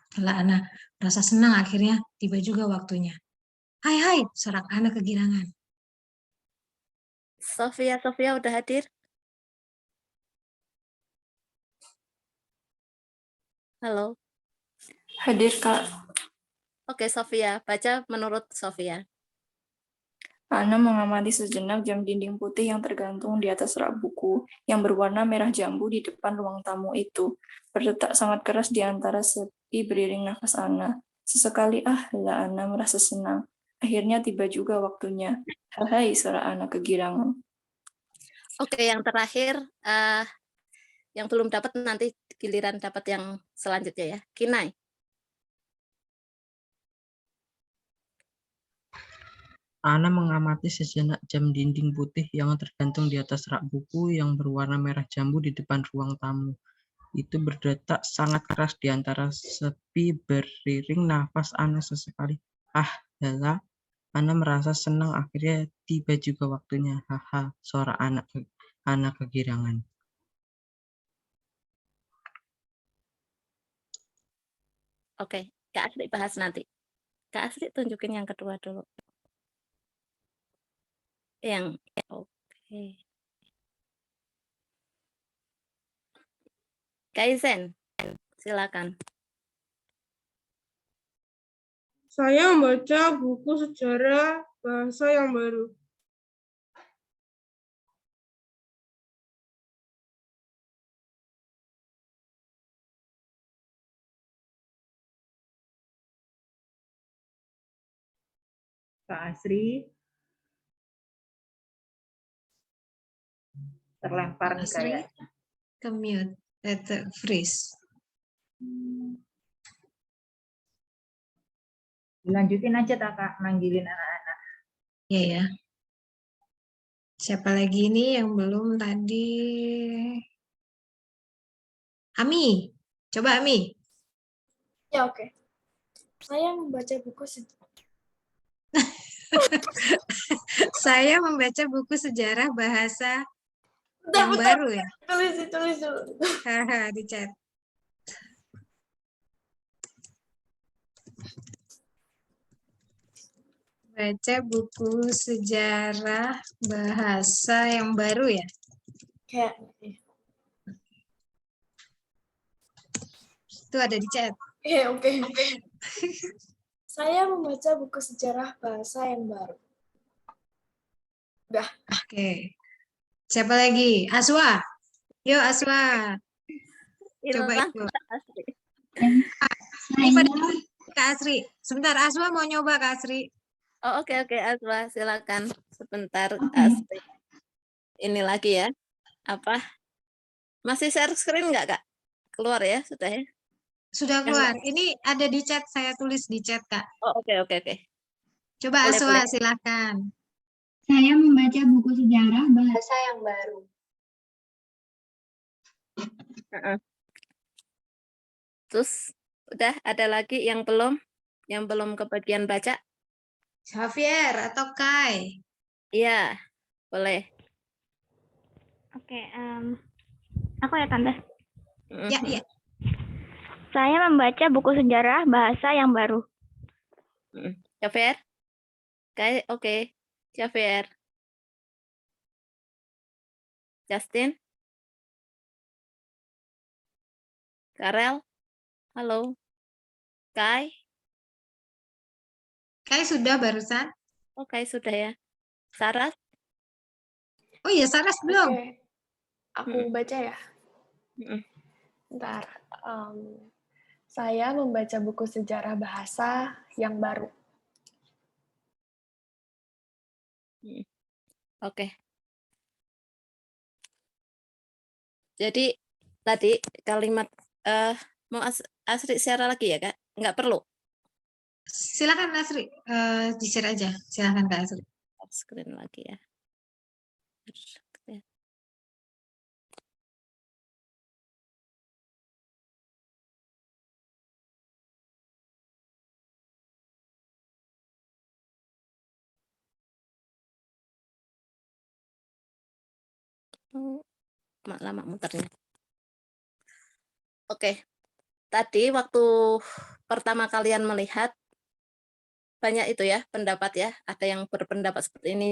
Kalau Ana merasa senang akhirnya tiba juga waktunya. Hai, sorak Ana kegirangan. Sofia udah hadir? Halo. Hadir, Kak. Oke, Sofia. Baca menurut Sofia. Ana mengamati sejenak jam dinding putih yang tergantung di atas rak buku yang berwarna merah jambu di depan ruang tamu itu. Berdetak sangat keras di antara sepi beriring nafas Ana. Sesekali Ana merasa senang. Akhirnya tiba juga waktunya. Hai, suara Ana kegirangan. Oke, yang terakhir yang belum dapat nanti giliran dapat yang selanjutnya ya. Kinai. Ana mengamati sejenak jam dinding putih yang tergantung di atas rak buku yang berwarna merah jambu di depan ruang tamu. Itu berdetak sangat keras di antara sepi beriring nafas Ana sesekali. Ah, Lala, Ana merasa senang akhirnya tiba juga waktunya. Haha, suara anak kegirangan. Oke, Kak Asri bahas nanti. Kak Asri tunjukin yang kedua dulu. Oke. Kaizen, silakan. Saya membaca buku sejarah bahasa yang baru. Kak Asri terlempar nih Asri kayaknya. ke mute, freeze. Lanjutin aja Kak, manggilin anak-anak. Iya ya. Siapa lagi ini yang belum tadi? Ami, coba Ami. Ya, oke. Saya membaca buku Saya membaca buku sejarah bahasa Bentar, yang baru ya. tulis dulu. Haha, di chat. Baca buku sejarah bahasa yang baru ya. Kayak Itu ada di chat. oke. Saya membaca buku sejarah bahasa yang baru. Udah. Oke. Siapa lagi? Aswa. Yuk Aswa. Coba Hilang itu. Kak Asri. Ini pada Kak Asri. Sebentar, Aswa mau nyoba Kak Asri. Oh, oke, Aswa, silakan. Sebentar, Asri. Ini lagi ya. Apa? Masih share screen nggak, Kak? Keluar ya, sudah ya? Sudah keluar. Ini ada di chat, saya tulis di chat, Kak. Oh, oke. Coba Boleh, Aswa, boleh. silakan. Saya membaca buku sejarah bahasa yang baru. Terus, udah ada lagi yang belum kebagian baca? Javier atau Kai? Iya, boleh. Oke, aku ya Tante. Ya. Saya membaca buku sejarah bahasa yang baru. Javier? Kai, oke. Javier. Justin? Karel? Halo? Kai? Kai sudah barusan? Kai sudah ya. Saras? Oh iya, Saras belum. Oke. Aku baca ya. Bentar. Saya membaca buku sejarah bahasa yang baru. Oke. Jadi tadi kalimat mau Asri share lagi ya, Kak? Nggak perlu. Silakan Asri, di-share aja. Silakan Kak Asri. Screen lagi ya. Lama muternya. Oke. Tadi waktu pertama kalian melihat banyak itu ya pendapat ya. Ada yang berpendapat seperti ini,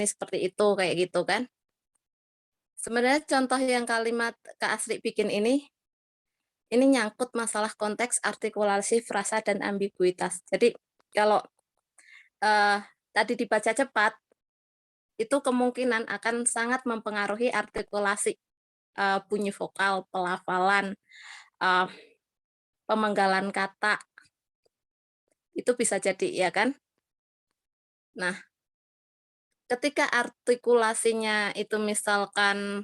seperti itu, kayak gitu kan. Sebenarnya contoh yang kalimat Kak Asri bikin ini nyangkut masalah konteks, artikulasi, frasa, dan ambiguitas. Jadi kalau tadi dibaca cepat, itu kemungkinan akan sangat mempengaruhi artikulasi, bunyi vokal, pelafalan, pemenggalan kata. Itu bisa jadi, ya kan? Nah, ketika artikulasinya itu misalkan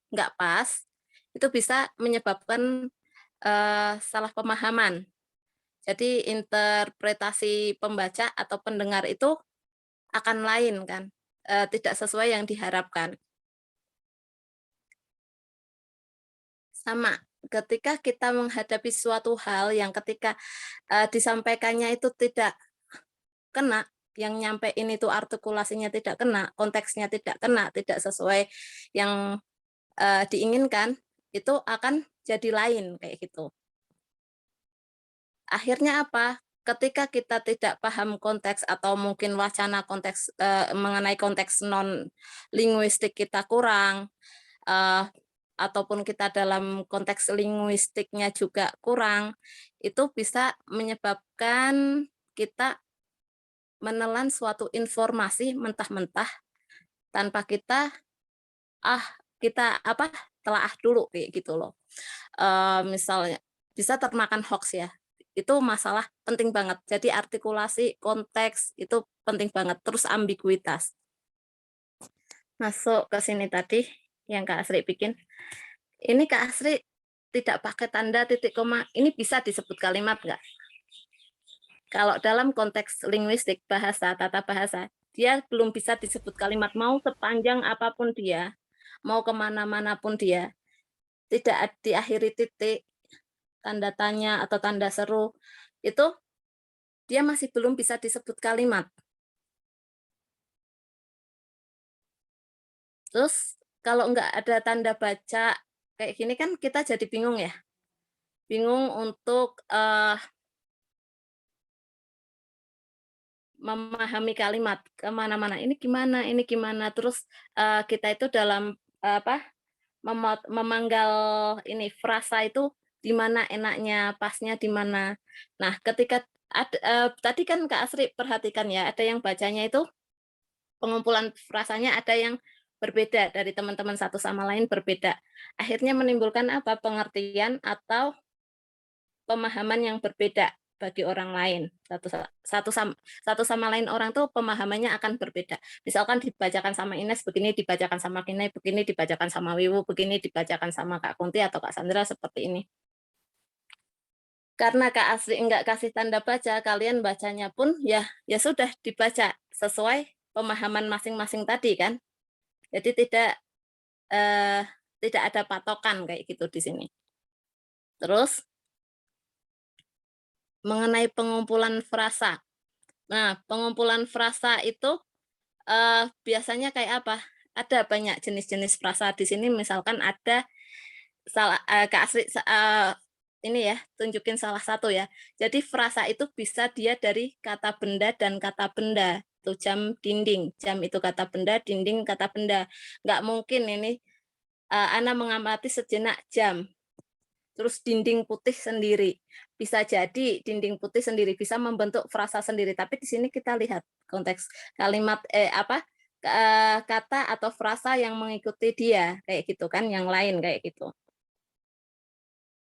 nggak pas, itu bisa menyebabkan salah pemahaman. Jadi interpretasi pembaca atau pendengar itu akan lain kan, tidak sesuai yang diharapkan. Sama, ketika kita menghadapi suatu hal yang ketika disampaikannya itu tidak kena, yang nyampein itu artikulasinya tidak kena, konteksnya tidak kena, tidak sesuai yang diinginkan, itu akan jadi lain kayak gitu. Akhirnya apa? Ketika kita tidak paham konteks atau mungkin wacana konteks mengenai konteks non linguistik kita kurang, ataupun kita dalam konteks linguistiknya juga kurang, itu bisa menyebabkan kita menelan suatu informasi mentah-mentah tanpa kita telaah dulu kayak gitu loh. Misalnya bisa termakan hoax ya. Itu masalah penting banget. Jadi artikulasi, konteks itu penting banget. Terus ambiguitas. Masuk ke sini tadi yang Kak Asri bikin. Ini Kak Asri tidak pakai tanda titik koma. Ini bisa disebut kalimat nggak? Kalau dalam konteks linguistik bahasa, tata bahasa, dia belum bisa disebut kalimat. Mau sepanjang apapun dia, mau kemana-mana pun dia, tidak diakhiri titik, tanda tanya atau tanda seru, itu dia masih belum bisa disebut kalimat. Terus kalau nggak ada tanda baca kayak gini kan kita jadi bingung ya, bingung untuk memahami kalimat kemana-mana. Ini gimana? Terus kita itu dalam memanggal ini frasa itu di mana enaknya, pasnya di mana. Nah, ketika tadi kan Kak Asri perhatikan ya, ada yang bacanya itu pengumpulan frasanya ada yang berbeda dari teman-teman satu sama lain berbeda. Akhirnya menimbulkan apa? Pengertian atau pemahaman yang berbeda bagi orang lain. Satu sama lain orang tuh pemahamannya akan berbeda. Misalkan dibacakan sama Ines begini, dibacakan sama Kinai begini, dibacakan sama Wiwu begini, dibacakan sama Kak Kunti atau Kak Sandra seperti ini. Karena Kak Asri enggak kasih tanda baca, kalian bacanya pun ya sudah dibaca sesuai pemahaman masing-masing tadi kan. Jadi tidak ada patokan kayak gitu di sini. Terus mengenai pengumpulan frasa. Nah, pengumpulan frasa itu biasanya kayak apa? Ada banyak jenis-jenis frasa di sini. Misalkan ada Kak Asri ini ya, tunjukin salah satu ya. Jadi frasa itu bisa dia dari kata benda dan kata benda. Tuh jam, dinding. Jam itu kata benda, dinding kata benda. Nggak mungkin ini Ana mengamati sejenak jam. Terus dinding putih sendiri. Bisa jadi dinding putih sendiri bisa membentuk frasa sendiri. Tapi di sini kita lihat konteks kalimat kata atau frasa yang mengikuti dia kayak gitu kan, yang lain kayak gitu.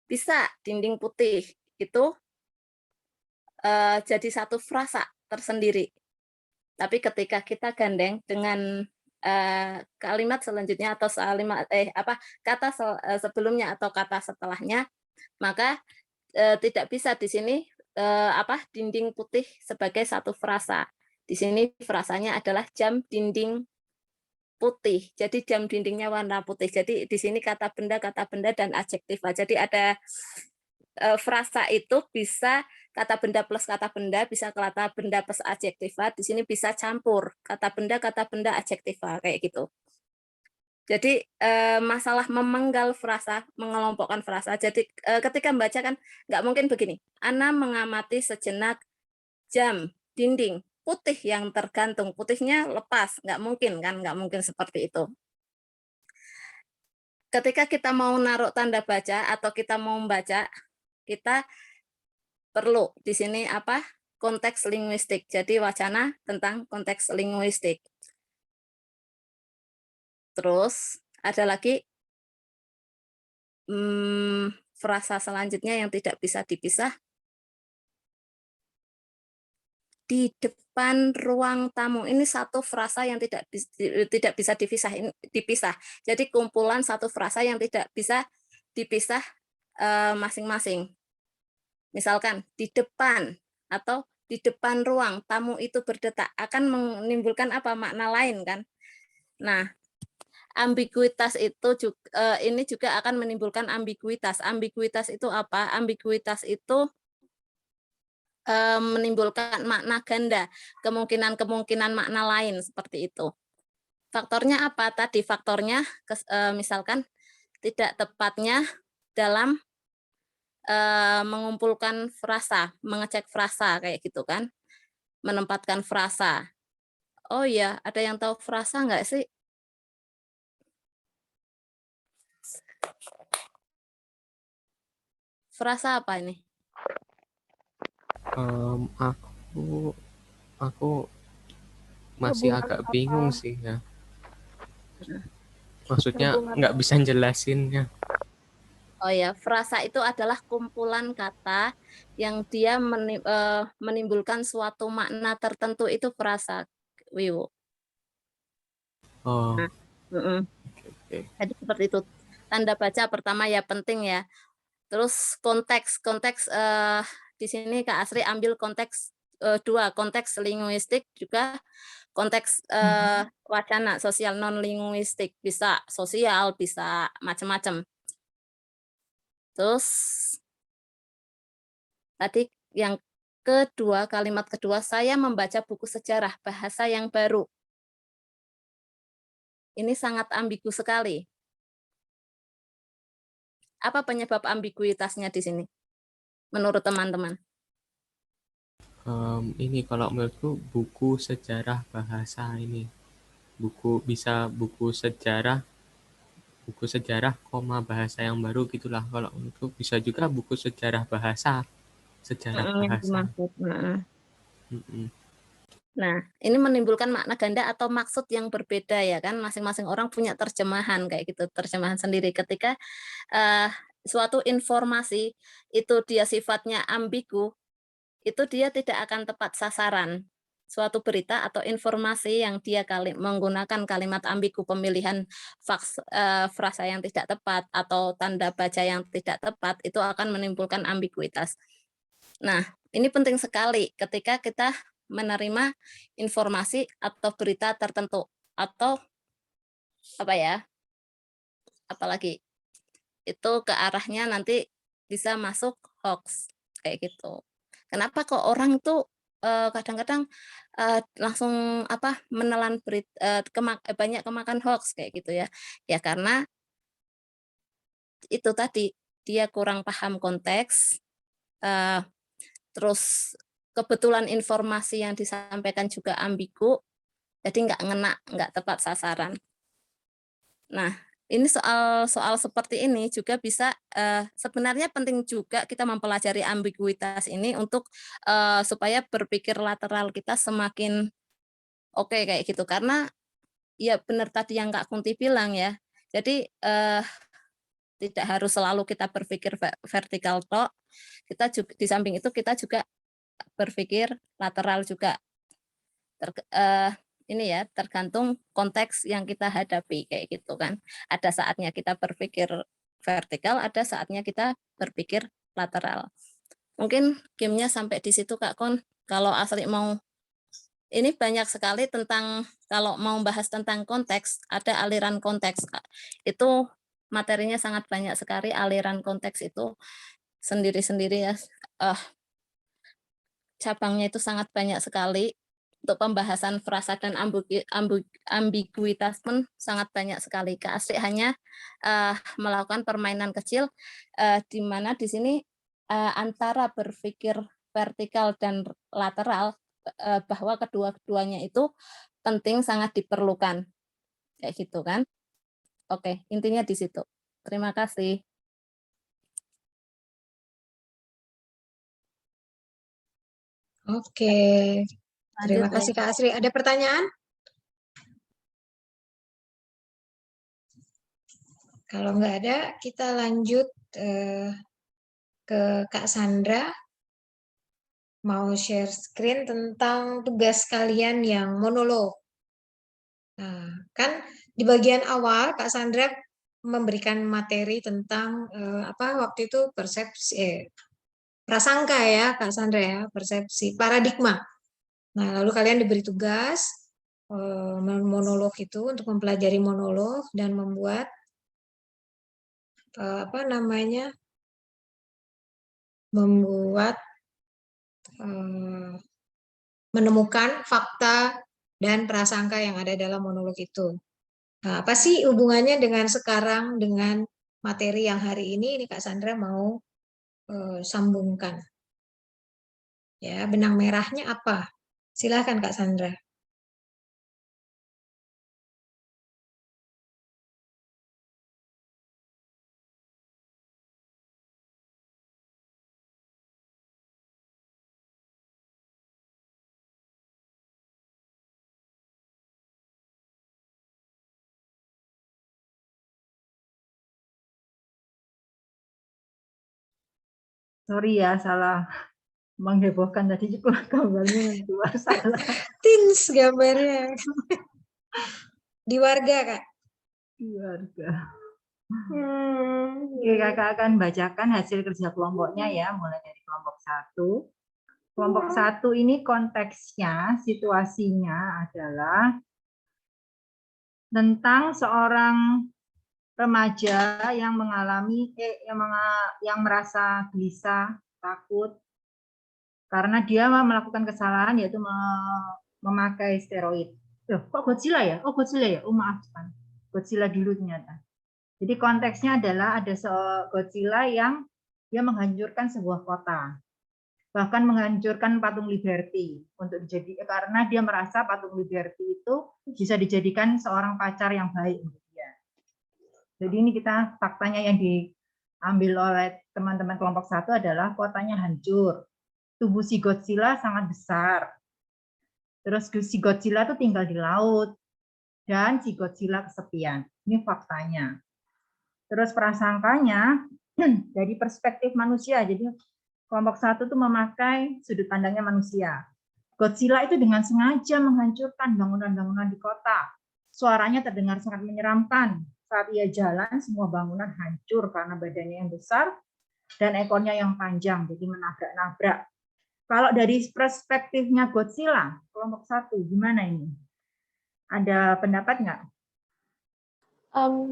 Bisa dinding putih itu jadi satu frasa tersendiri. Tapi ketika kita gandeng dengan kalimat selanjutnya atau kata sebelumnya atau kata setelahnya, maka tidak bisa di sini dinding putih sebagai satu frasa. Di sini frasanya adalah jam dinding putih. Jadi jam dindingnya warna putih. Jadi di sini kata benda dan adjektiva. Jadi ada frasa itu bisa kata benda plus kata benda, bisa kata benda plus adjektiva, di sini bisa campur kata benda, adjektiva kayak gitu. Jadi masalah memenggal frasa, mengelompokkan frasa. Jadi ketika membaca kan nggak mungkin begini. Ana mengamati sejenak jam dinding putih yang tergantung, putihnya lepas, nggak mungkin kan, nggak mungkin seperti itu. Ketika kita mau naruh tanda baca atau kita mau membaca, kita perlu di sini konteks linguistik. Jadi wacana tentang konteks linguistik. Terus ada lagi frasa selanjutnya yang tidak bisa dipisah. Di depan ruang tamu, ini satu frasa yang tidak bisa dipisah. Jadi kumpulan satu frasa yang tidak bisa dipisah masing-masing. Misalkan di depan atau di depan ruang tamu itu berdetak akan menimbulkan apa makna lain kan. Nah, ambiguitas itu juga, ini juga akan menimbulkan ambiguitas. Ambiguitas itu apa? Ambiguitas itu menimbulkan makna ganda, kemungkinan-kemungkinan makna lain seperti itu. Faktornya apa tadi? Faktornya misalkan tidak tepatnya dalam mengumpulkan frasa, mengecek frasa kayak gitu kan, menempatkan frasa. Oh iya, ada yang tahu frasa nggak sih? Frasa apa ini? Aku masih Hubungan agak kata. bingung sih ya. Maksudnya Hubungan nggak bisa jelasinnya. Oh ya, frasa itu adalah kumpulan kata yang dia menimbulkan suatu makna tertentu, itu frasa, Wiwu. Oh, Nah, oke. jadi seperti itu. Tanda baca pertama ya penting ya. Terus konteks di sini Kak Asri ambil konteks dua, konteks linguistik juga konteks wacana, sosial non linguistik, bisa sosial, bisa macam-macam. Terus tadi yang kedua, kalimat kedua, saya membaca buku sejarah bahasa yang baru. Ini sangat ambigu sekali. Apa penyebab ambiguitasnya di sini? Menurut teman-teman? Ini kalau menurutku buku sejarah bahasa ini. Buku sejarah, bahasa yang baru gitulah. Kalau menurutku bisa juga buku sejarah bahasa. Yang dimaksud. Nah, ini menimbulkan makna ganda atau maksud yang berbeda ya kan, masing-masing orang punya terjemahan kayak gitu, terjemahan sendiri. Ketika suatu informasi itu dia sifatnya ambigu, itu dia tidak akan tepat sasaran. Suatu berita atau informasi yang dia menggunakan kalimat ambigu, pemilihan frasa yang tidak tepat atau tanda baca yang tidak tepat, itu akan menimbulkan ambiguitas. Nah, ini penting sekali ketika kita menerima informasi atau berita tertentu, atau apa ya, apalagi itu ke arahnya nanti bisa masuk hoax kayak gitu. Kenapa kok orang tuh kadang-kadang langsung menelan berita, banyak kemakan hoax kayak gitu ya? Ya karena itu tadi, dia kurang paham konteks, terus kebetulan informasi yang disampaikan juga ambigu, jadi nggak ngena, nggak tepat sasaran. Nah, ini soal seperti ini juga bisa sebenarnya penting juga kita mempelajari ambiguitas ini untuk supaya berpikir lateral kita semakin oke kayak gitu. Karena ya benar tadi yang Kak Kunti bilang ya. Jadi tidak harus selalu kita berpikir vertikal tok. Kita juga di samping itu kita juga berpikir lateral juga. Ini ya, tergantung konteks yang kita hadapi kayak gitu kan. Ada saatnya kita berpikir vertikal, ada saatnya kita berpikir lateral. Mungkin gamenya sampai di situ Kak Kon. Kalau Asri mau, ini banyak sekali tentang, kalau mau bahas tentang konteks, ada aliran konteks Kak. Itu materinya sangat banyak sekali, aliran konteks itu sendiri-sendiri ya. Cabangnya itu sangat banyak sekali. Untuk pembahasan frasa dan ambiguitas pun sangat banyak sekali. Kak Asri hanya melakukan permainan kecil di mana di sini antara berpikir vertikal dan lateral, bahwa kedua-duanya itu penting, sangat diperlukan. Kayak gitu kan. Oke, intinya di situ. Terima kasih. Oke. Terima kasih Kak Asri. Ada pertanyaan? Kalau nggak ada, kita lanjut ke Kak Sandra. Mau share screen tentang tugas kalian yang monolog. Nah, kan di bagian awal Kak Sandra memberikan materi tentang waktu itu prasangka ya Kak Sandra ya, persepsi, paradigma. Nah, lalu kalian diberi tugas monolog itu untuk mempelajari monolog dan membuat menemukan fakta dan prasangka yang ada dalam monolog itu. Nah, apa sih hubungannya dengan sekarang dengan materi yang hari ini Kak Sandra mau sambungkan. Ya, benang merahnya apa? Silakan Kak Sandra. Sorry ya, salah menghebohkan tadi juga gambarnya yang keluar salah. Tins gambarnya. Di warga, Kak. Di warga. Oke, Kakak akan bacakan hasil kerja kelompoknya ya, mulai dari kelompok 1. Kelompok 1 ini konteksnya, situasinya adalah tentang seorang remaja yang mengalami yang merasa gelisah, takut karena dia melakukan kesalahan yaitu memakai steroid. Loh, kok Godzilla ya? Oh, Godzilla ya. Oh, maaf, Godzilla dulu ternyata. Jadi konteksnya adalah ada Godzilla yang dia menghancurkan sebuah kota. Bahkan menghancurkan patung Liberty untuk karena dia merasa patung Liberty itu bisa dijadikan seorang pacar yang baik untuk dia. Jadi ini kita faktanya yang diambil oleh teman-teman kelompok 1 adalah kotanya hancur. Tubuh si Godzilla sangat besar. Terus si Godzilla itu tinggal di laut dan si Godzilla kesepian. Ini faktanya. Terus prasangkanya dari perspektif manusia. Jadi kelompok 1 itu memakai sudut pandangnya manusia. Godzilla itu dengan sengaja menghancurkan bangunan-bangunan di kota. Suaranya terdengar sangat menyeramkan. Saat ia jalan, semua bangunan hancur karena badannya yang besar dan ekornya yang panjang, jadi menabrak-nabrak. Kalau dari perspektifnya Godzilla, kelompok 1, gimana ini? Ada pendapat nggak?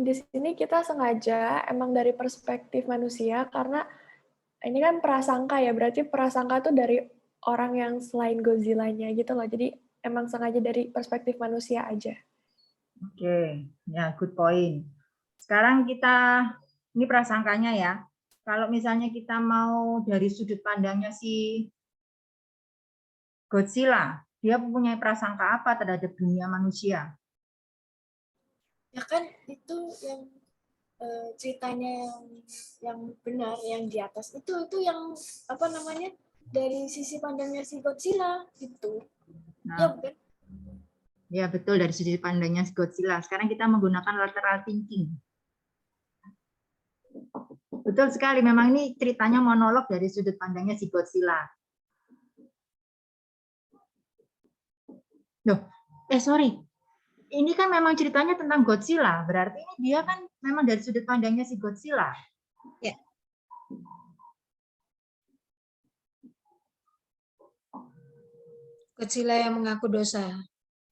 Di sini kita sengaja emang dari perspektif manusia, karena ini kan prasangka ya, berarti prasangka tuh dari orang yang selain Godzilla-nya gitu loh. Jadi emang sengaja dari perspektif manusia aja. Oke, ya good point. Sekarang ini prasangkanya ya. Kalau misalnya kita mau dari sudut pandangnya si Godzilla, dia mempunyai prasangka apa terhadap dunia manusia? Ya kan itu yang ceritanya yang benar, yang di atas itu yang apa namanya, dari sisi pandangnya si Godzilla gitu. Nah, Ya bukan? Ya betul, dari sudut pandangnya si Godzilla. Sekarang kita menggunakan lateral thinking. Betul sekali, memang ini ceritanya monolog dari sudut pandangnya si Godzilla. Loh, sorry. Ini kan memang ceritanya tentang Godzilla, berarti ini dia kan memang dari sudut pandangnya si Godzilla. Ya. Godzilla yang mengaku dosa.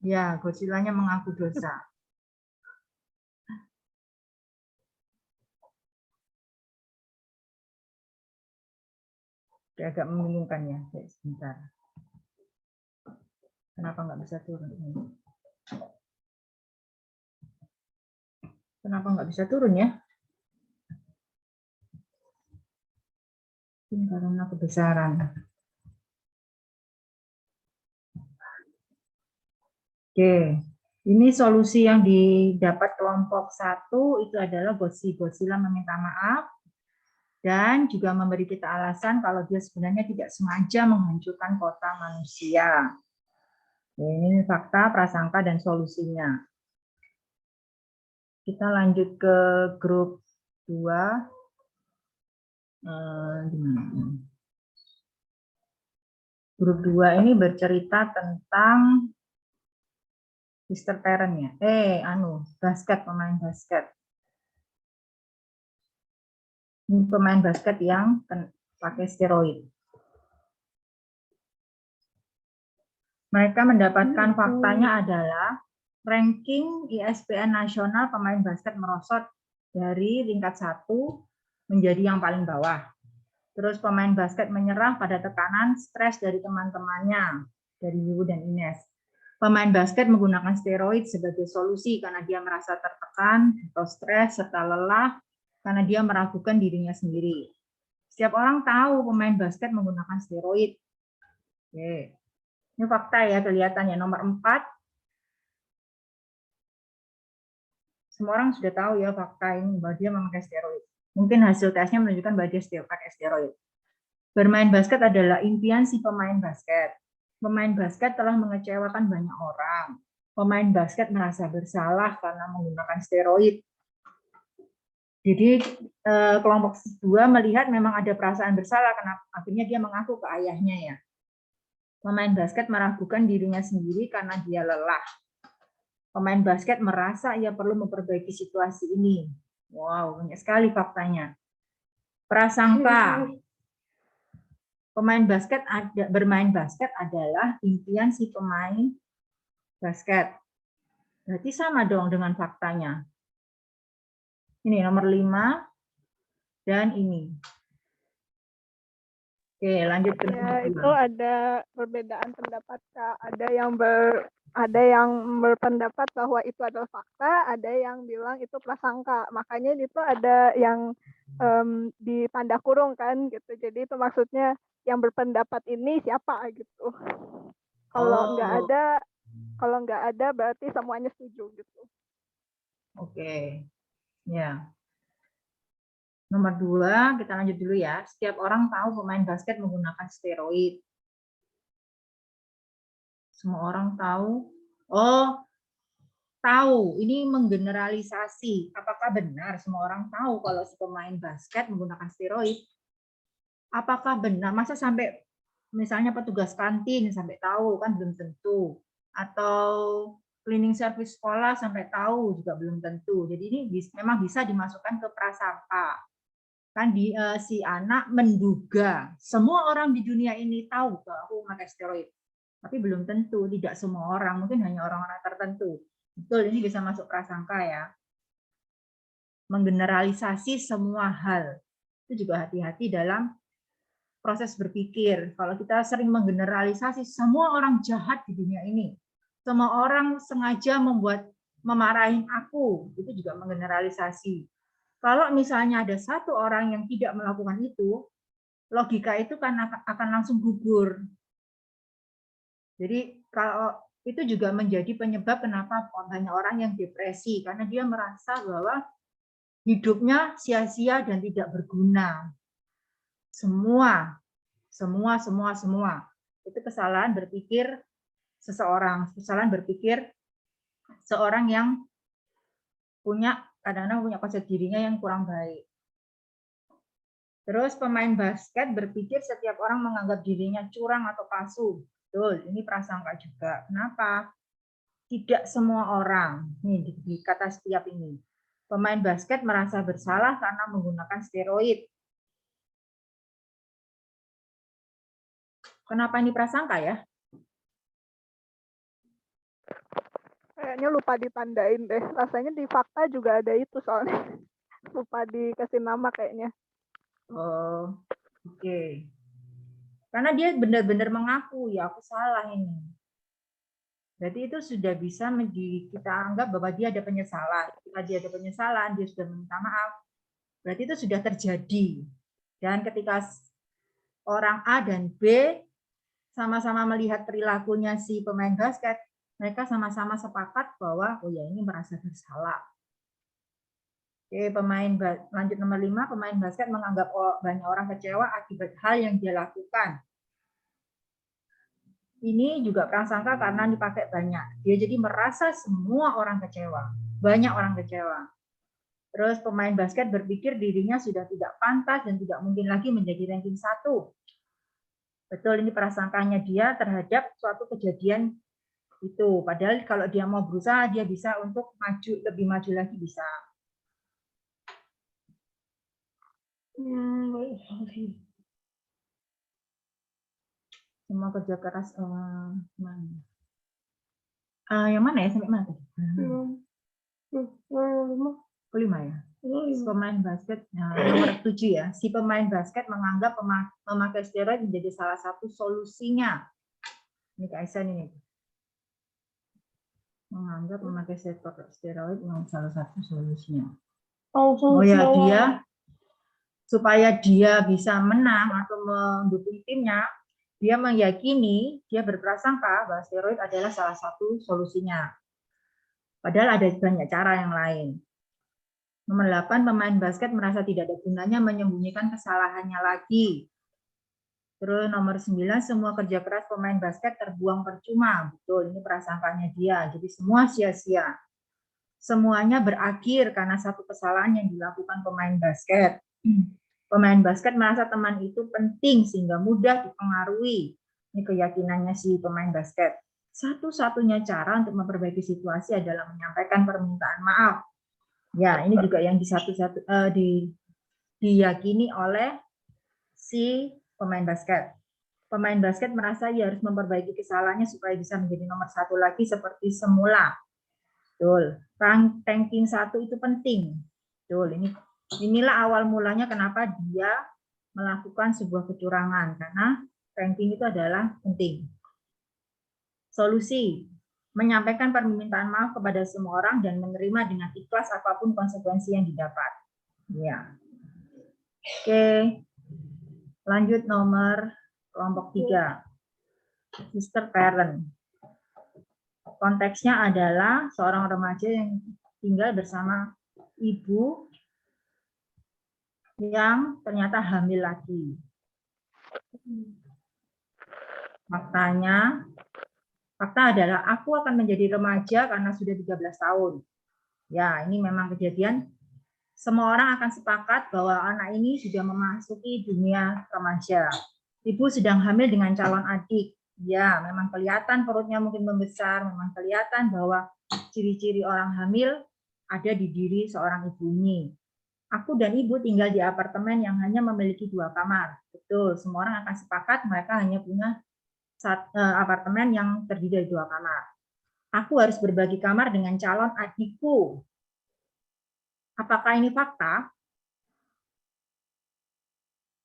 Ya, Godzilla-nya mengaku dosa. Agak membingungkan ya, sebentar. Kenapa nggak bisa turun? Kenapa nggak bisa turun ya? Ini karena kebesaran. Oke, ini solusi yang didapat kelompok 1 itu adalah Godzilla meminta maaf dan juga memberi kita alasan kalau dia sebenarnya tidak sengaja menghancurkan kota manusia. Ini fakta, prasangka, dan solusinya. Kita lanjut ke grup 2. Grup 2 ini bercerita tentang Mr. Parent ya. Basket, pemain basket. Ini pemain basket yang pakai steroid. Mereka mendapatkan faktanya adalah ranking ISBN nasional pemain basket merosot dari tingkat 1 menjadi yang paling bawah. Terus pemain basket menyerah pada tekanan stres dari teman-temannya, dari Wiwu dan Ines. Pemain basket menggunakan steroid sebagai solusi karena dia merasa tertekan atau stres serta lelah karena dia meragukan dirinya sendiri. Setiap orang tahu pemain basket menggunakan steroid. Oke. Ini fakta ya, kelihatannya. Nomor 4. Semua orang sudah tahu ya fakta ini bahwa dia memakai steroid. Mungkin hasil tesnya menunjukkan bahwa dia pakai steroid. Bermain basket adalah impian si pemain basket. Pemain basket telah mengecewakan banyak orang. Pemain basket merasa bersalah karena menggunakan steroid. Jadi kelompok 2 melihat memang ada perasaan bersalah karena akhirnya dia mengaku ke ayahnya ya. Pemain basket meragukan dirinya sendiri karena dia lelah. Pemain basket merasa ia perlu memperbaiki situasi ini. Wow, banyak sekali faktanya. Prasangka. Bermain basket adalah impian si pemain basket. Berarti sama dong dengan faktanya. Ini nomor 5 dan ini. Oke, lanjut ke Ya, itu ada perbedaan pendapat, Kak. Ada yang berpendapat bahwa itu adalah fakta, ada yang bilang itu prasangka. Makanya itu ada yang di tanda kurung kan gitu. Jadi itu maksudnya yang berpendapat ini siapa gitu. Kalau nggak ada berarti semuanya setuju gitu. Oke. Ya. Nomor 2, kita lanjut dulu ya. Setiap orang tahu pemain basket menggunakan steroid. Semua orang tahu. Oh, tahu. Ini menggeneralisasi. Apakah benar semua orang tahu kalau si pemain basket menggunakan steroid? Apakah benar? Masa sampai misalnya petugas kantin sampai tahu, kan belum tentu. Atau cleaning service sekolah sampai tahu juga belum tentu. Jadi ini memang bisa dimasukkan ke prasangka. Kan si anak menduga semua orang di dunia ini tahu bahwa aku memakai steroid, tapi belum tentu, tidak semua orang, mungkin hanya orang-orang tertentu. Betul, ini bisa masuk prasangka ya. Menggeneralisasi semua hal, itu juga hati-hati dalam proses berpikir. Kalau kita sering menggeneralisasi semua orang jahat di dunia ini, semua orang sengaja memarahin aku, itu juga menggeneralisasi. Kalau misalnya ada satu orang yang tidak melakukan itu, logika itu kan akan langsung gugur. Jadi kalau itu juga menjadi penyebab kenapa banyak orang yang depresi, karena dia merasa bahwa hidupnya sia-sia dan tidak berguna. Semua. Itu kesalahan berpikir seseorang, kesalahan berpikir seorang yang kadang-kadang punya konsep dirinya yang kurang baik. Terus pemain basket berpikir setiap orang menganggap dirinya curang atau palsu. Betul, ini prasangka juga. Kenapa? Tidak semua orang, nih di kata setiap ini. Pemain basket merasa bersalah karena menggunakan steroid. Kenapa ini prasangka ya? Kayaknya lupa ditandain deh. Rasanya di fakta juga ada itu soalnya. Lupa dikasih nama kayaknya. Oh, oke. Karena dia benar-benar mengaku, ya aku salah ini. Berarti itu sudah bisa kita anggap bahwa dia ada penyesalan. Ketika dia ada penyesalan, dia sudah meminta maaf. Berarti itu sudah terjadi. Dan ketika orang A dan B sama-sama melihat perilakunya si pemain basket, mereka sama-sama sepakat bahwa oh ya ini merasa bersalah. Oke, lanjut nomor 5, pemain basket menganggap banyak orang kecewa akibat hal yang dia lakukan. Ini juga prasangka karena dipakai banyak. Dia jadi merasa semua orang kecewa. Banyak orang kecewa. Terus pemain basket berpikir dirinya sudah tidak pantas dan tidak mungkin lagi menjadi ranking 1. Betul, ini prasangkanya dia terhadap suatu kejadian itu. Padahal kalau dia mau berusaha, dia bisa untuk lebih maju lagi bisa. Semua kerja keras mana? Yang mana ya sampai mana? Kelima ya. Pemain basket nomor 7 ya. Si pemain basket menganggap memakai steroid menjadi salah satu solusinya. Ini Kak Aisan ini. Menganggap memakai steroid menjadi salah satu solusinya. Oh ya, dia supaya dia bisa menang atau mendukung timnya, dia meyakini, dia berprasangka bahwa steroid adalah salah satu solusinya. Padahal ada banyak cara yang lain. Nomor 8, pemain basket merasa tidak ada gunanya menyembunyikan kesalahannya lagi. Terus nomor 9, semua kerja keras pemain basket terbuang percuma. Betul, ini prasangkanya dia. Jadi semua sia-sia. Semuanya berakhir karena satu kesalahan yang dilakukan pemain basket. Pemain basket merasa teman itu penting sehingga mudah dipengaruhi. Ini keyakinannya si pemain basket. Satu-satunya cara untuk memperbaiki situasi adalah menyampaikan permintaan maaf. Ya, ini juga yang diyakini oleh si pemain basket. Pemain basket merasa ia harus memperbaiki kesalahannya supaya bisa menjadi nomor 1 lagi seperti semula. Betul. Ranking 1 itu penting. Betul. Inilah awal mulanya kenapa dia melakukan sebuah kecurangan, karena ranking itu adalah penting. Solusi: menyampaikan permintaan maaf kepada semua orang dan menerima dengan ikhlas apapun konsekuensi yang didapat. Ya. Oke. Lanjut nomor kelompok 3. Sister parent. Konteksnya adalah seorang remaja yang tinggal bersama ibu yang ternyata hamil lagi. Fakta adalah aku akan menjadi remaja karena sudah 13 tahun. Ya, ini memang kejadian. Semua orang akan sepakat bahwa anak ini sudah memasuki dunia remaja. Ibu sedang hamil dengan calon adik. Ya, memang kelihatan perutnya mungkin membesar, memang kelihatan bahwa ciri-ciri orang hamil ada di diri seorang ibu ini. Aku dan ibu tinggal di apartemen yang hanya memiliki 2 kamar. Betul, semua orang akan sepakat mereka hanya punya apartemen yang terdiri dari 2 kamar. Aku harus berbagi kamar dengan calon adikku. Apakah ini fakta?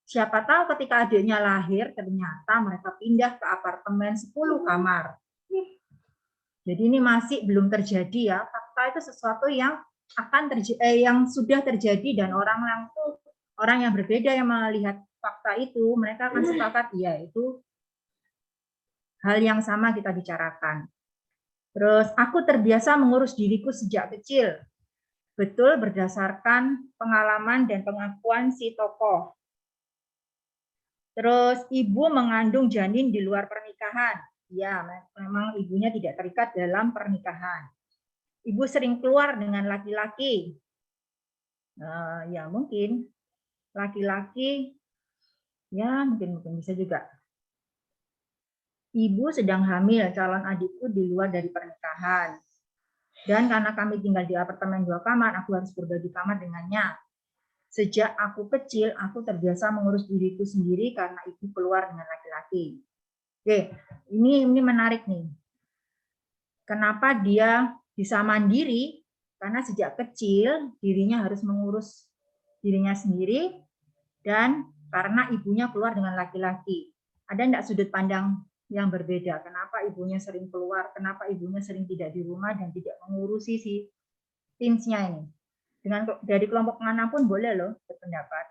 Siapa tahu ketika adiknya lahir, ternyata mereka pindah ke apartemen 10 kamar. Jadi ini masih belum terjadi ya. Fakta itu sesuatu yang yang sudah terjadi dan orang yang berbeda yang melihat fakta itu, mereka akan sepakat ya itu hal yang sama kita bicarakan. Terus, aku terbiasa mengurus diriku sejak kecil. Betul, berdasarkan pengalaman dan pengakuan si tokoh. Terus, ibu mengandung janin di luar pernikahan. Ya, memang ibunya tidak terikat dalam pernikahan. Ibu sering keluar dengan laki-laki. Ya, mungkin. Laki-laki, ya mungkin bisa juga. Ibu sedang hamil calon adikku di luar dari pernikahan. Dan karena kami tinggal di apartemen 2 kamar, aku harus berbagi kamar dengannya. Sejak aku kecil, aku terbiasa mengurus diriku sendiri karena ibu keluar dengan laki-laki. Oke, ini menarik nih. Kenapa dia bisa mandiri? Karena sejak kecil dirinya harus mengurus dirinya sendiri dan karena ibunya keluar dengan laki-laki. Ada enggak sudut pandang yang berbeda? Kenapa ibunya sering keluar? Kenapa ibunya sering tidak di rumah dan tidak mengurusi si teens-nya ini? Dari kelompok manapun boleh loh berpendapat.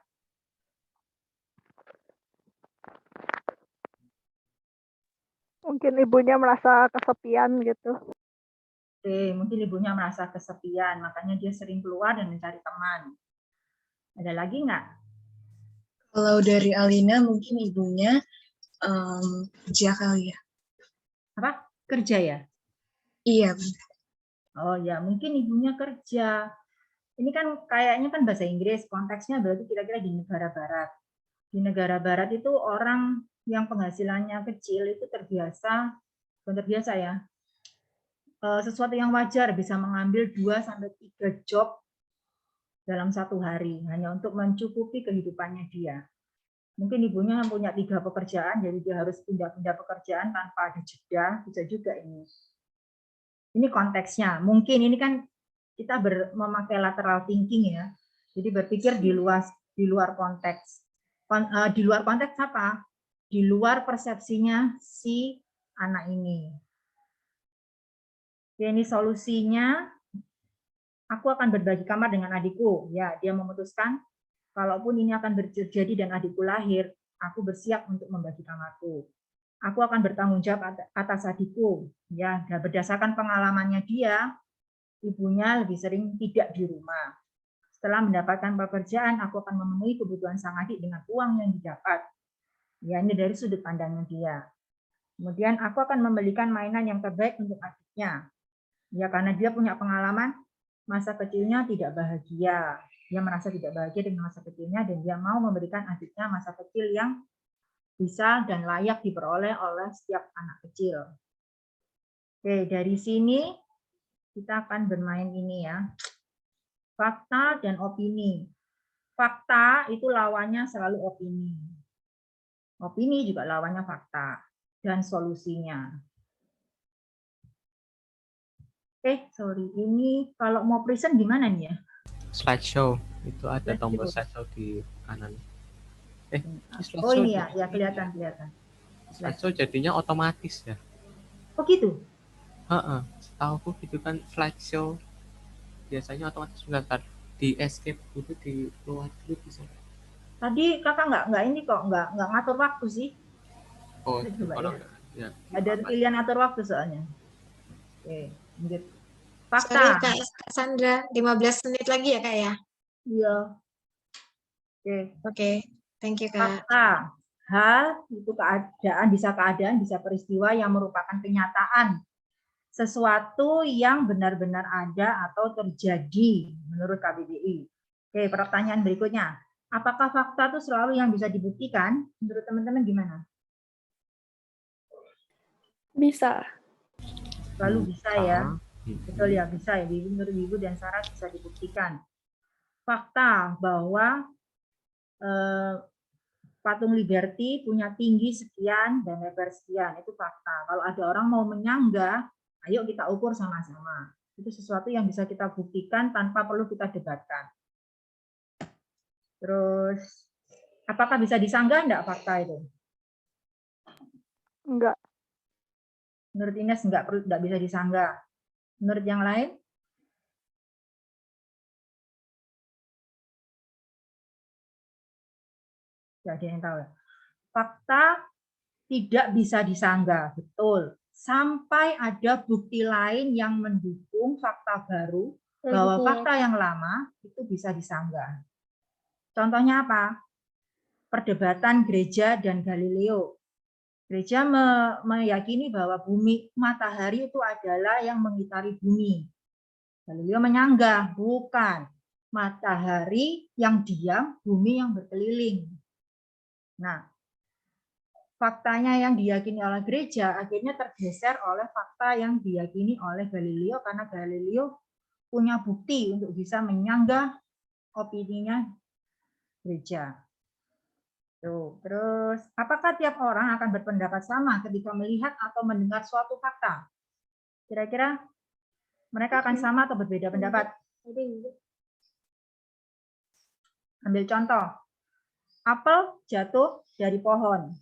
Mungkin ibunya merasa kesepian gitu. Oke, mungkin ibunya merasa kesepian, makanya dia sering keluar dan mencari teman. Ada lagi nggak? Kalau dari Alina mungkin ibunya kerja kali ya. Apa? Kerja ya? Iya. Oh ya, mungkin ibunya kerja. Ini kan kayaknya kan bahasa Inggris, konteksnya berarti kira-kira di negara barat. Di negara barat itu orang yang penghasilannya kecil itu terbiasa, bukan terbiasa ya, sesuatu yang wajar bisa mengambil 2-3 job dalam 1 hari hanya untuk mencukupi kehidupannya dia. Mungkin ibunya punya 3 pekerjaan, jadi dia harus pindah-pindah pekerjaan tanpa ada jeda, bisa juga ini. Ini konteksnya. Mungkin ini kan kita memakai lateral thinking ya. Jadi berpikir di luar konteks. Di luar konteks apa? Di luar persepsinya si anak ini. Oke, ini solusinya. Aku akan berbagi kamar dengan adikku. Ya, dia memutuskan kalaupun ini akan terjadi dan adikku lahir, aku bersiap untuk membagi kamarku. Aku akan bertanggung jawab atas adikku. Ya, berdasarkan pengalamannya dia, ibunya lebih sering tidak di rumah. Setelah mendapatkan pekerjaan, aku akan memenuhi kebutuhan sang adik dengan uang yang didapat. Ya, ini dari sudut pandangnya dia. Kemudian aku akan membelikan mainan yang terbaik untuk adiknya. Ya, karena dia punya pengalaman masa kecilnya tidak bahagia. Dia merasa tidak bahagia dengan masa kecilnya dan dia mau memberikan adiknya masa kecil yang bisa dan layak diperoleh oleh setiap anak kecil. Oke, dari sini kita akan bermain ini ya. Fakta dan opini. Fakta itu lawannya selalu opini. Opini juga lawannya fakta dan solusinya. Sorry, ini kalau mau present gimana nih ya? Slideshow itu ada tombol slideshow di kanan. Oh ini ya, ya kelihatan. Slideshow jadinya otomatis ya. Oh gitu? Setahuku gitu kan slideshow biasanya otomatis. Bentar, di escape itu di keluar dulu bisa. Tadi kakak nggak ini kok nggak ngatur waktu sih. Oh, coba ya. Ada pilihan atur waktu soalnya. Oke, lanjut. Fakta. Sorry Kak Sandra, 15 menit lagi ya Kak ya? Iya. Oke. Thank you Kak. Fakta. Hal itu keadaan, bisa peristiwa yang merupakan kenyataan. Sesuatu yang benar-benar ada atau terjadi menurut KBBI. Oke, pertanyaan berikutnya. Apakah fakta itu selalu yang bisa dibuktikan? Menurut teman-teman gimana? Bisa. Selalu bisa ya. Betul ya, bisa ya. Menurut Ibu dan Sarah bisa dibuktikan. Fakta bahwa patung Liberty punya tinggi sekian dan lebar sekian, itu fakta. Kalau ada orang mau menyanggah, ayo kita ukur sama-sama. Itu sesuatu yang bisa kita buktikan tanpa perlu kita debatkan. Terus, apakah bisa disanggah enggak fakta itu? Enggak. Menurut Ines enggak bisa disanggah. Menurut yang lain? Tidak ada yang tahu. Fakta tidak bisa disanggah, betul. Sampai ada bukti lain yang mendukung fakta baru bahwa fakta yang lama itu bisa disanggah. Contohnya apa? Perdebatan gereja dan Galileo. Gereja meyakini bahwa matahari itu adalah yang mengitari bumi. Galileo menyanggah, bukan. Matahari yang diam, bumi yang berkeliling. Nah, faktanya yang diyakini oleh gereja akhirnya tergeser oleh fakta yang diyakini oleh Galileo karena Galileo punya bukti untuk bisa menyanggah opininya gereja. Tuh, terus apakah tiap orang akan berpendapat sama ketika melihat atau mendengar suatu fakta? Kira-kira mereka akan sama atau berbeda pendapat? Ambil contoh. Apel jatuh dari pohon.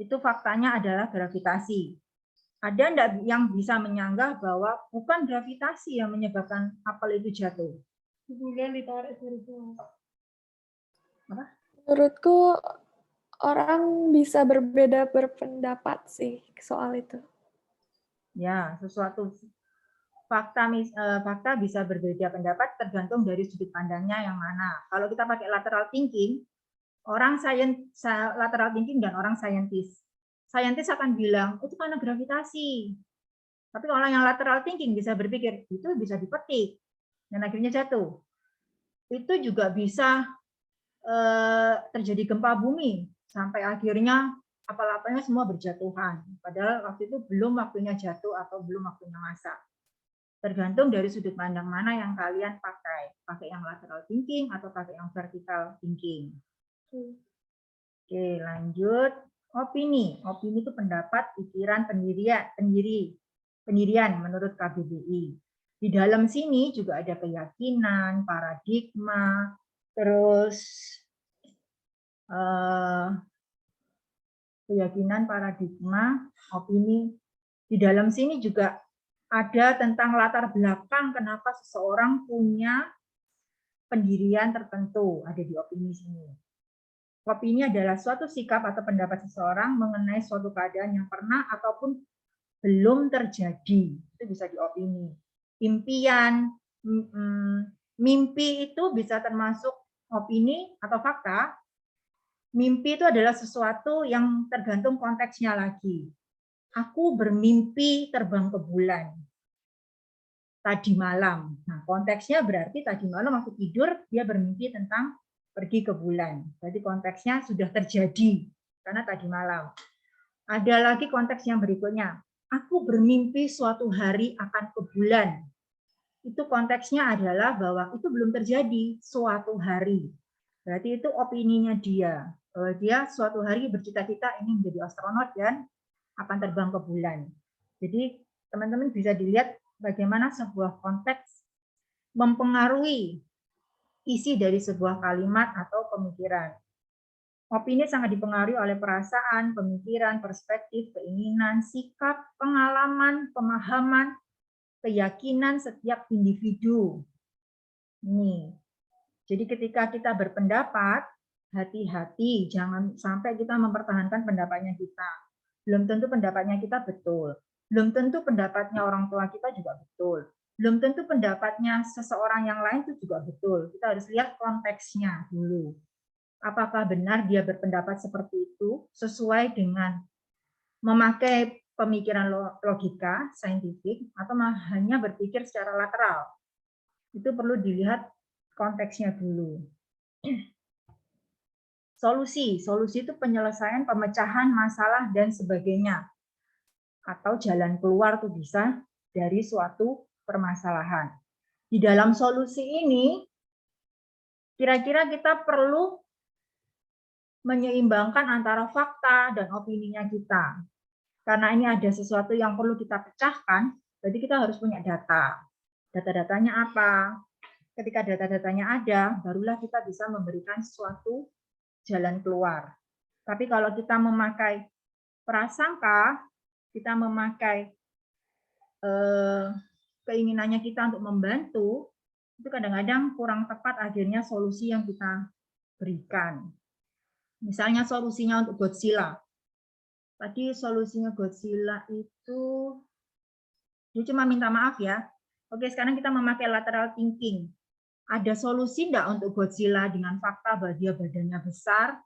Itu faktanya adalah gravitasi. Ada enggak yang bisa menyanggah bahwa bukan gravitasi yang menyebabkan apel itu jatuh? Apa? Menurutku orang bisa berbeda berpendapat sih soal itu. Ya, sesuatu fakta bisa berbeda pendapat tergantung dari sudut pandangnya yang mana. Kalau kita pakai lateral thinking, lateral thinking dan orang saintis akan bilang itu karena gravitasi. Tapi orang yang lateral thinking bisa berpikir itu bisa dipetik dan akhirnya jatuh. Itu juga bisa terjadi gempa bumi sampai akhirnya apel-apelnya semua berjatuhan. Padahal waktu itu belum waktunya jatuh atau belum waktunya masak. Tergantung dari sudut pandang mana yang kalian pakai. Pakai yang lateral thinking atau pakai yang vertical thinking. Oke, lanjut. Opini. Opini itu pendapat, pikiran, pendirian menurut KBBI. Di dalam sini juga ada keyakinan, paradigma, terus keyakinan, paradigma, opini. Di dalam sini juga ada tentang latar belakang kenapa seseorang punya pendirian tertentu, ada di opini sini. Opini adalah suatu sikap atau pendapat seseorang mengenai suatu keadaan yang pernah ataupun belum terjadi. Itu bisa diopini. Impian, mimpi itu bisa termasuk opini atau fakta. Mimpi itu adalah sesuatu yang tergantung konteksnya lagi. Aku bermimpi terbang ke bulan tadi malam. Nah, konteksnya berarti tadi malam aku tidur, dia bermimpi tentang pergi ke bulan. Berarti konteksnya sudah terjadi karena tadi malam. Ada lagi konteks yang berikutnya. Aku bermimpi suatu hari akan ke bulan. Itu konteksnya adalah bahwa itu belum terjadi suatu hari. Berarti itu opininya dia. Bahwa dia suatu hari bercita-cita ingin menjadi astronot dan akan terbang ke bulan. Jadi teman-teman bisa dilihat bagaimana sebuah konteks mempengaruhi isi dari sebuah kalimat atau pemikiran. Opini sangat dipengaruhi oleh perasaan, pemikiran, perspektif, keinginan, sikap, pengalaman, pemahaman, keyakinan setiap individu. Nih. Jadi ketika kita berpendapat, hati-hati, jangan sampai kita mempertahankan pendapatnya kita. Belum tentu pendapatnya kita betul. Belum tentu pendapatnya orang tua kita juga betul. Belum tentu pendapatnya seseorang yang lain itu juga betul. Kita harus lihat konteksnya dulu. Apakah benar dia berpendapat seperti itu sesuai dengan memakai pemikiran logika, saintifik, atau hanya berpikir secara lateral. Itu perlu dilihat konteksnya dulu. Solusi itu penyelesaian, pemecahan masalah dan sebagainya. Atau jalan keluar tuh bisa dari suatu permasalahan. Di dalam solusi ini, kira-kira kita perlu menyeimbangkan antara fakta dan opininya kita. Karena ini ada sesuatu yang perlu kita pecahkan, berarti kita harus punya data. Data-datanya apa? Ketika data-datanya ada, barulah kita bisa memberikan suatu jalan keluar. Tapi kalau kita memakai prasangka, kita memakai keinginannya kita untuk membantu, itu kadang-kadang kurang tepat akhirnya solusi yang kita berikan. Misalnya solusinya untuk Godzilla. Tadi solusinya Godzilla itu, dia cuma minta maaf ya. Oke, sekarang kita memakai lateral thinking. Ada solusi enggak untuk Godzilla dengan fakta bahwa dia badannya besar,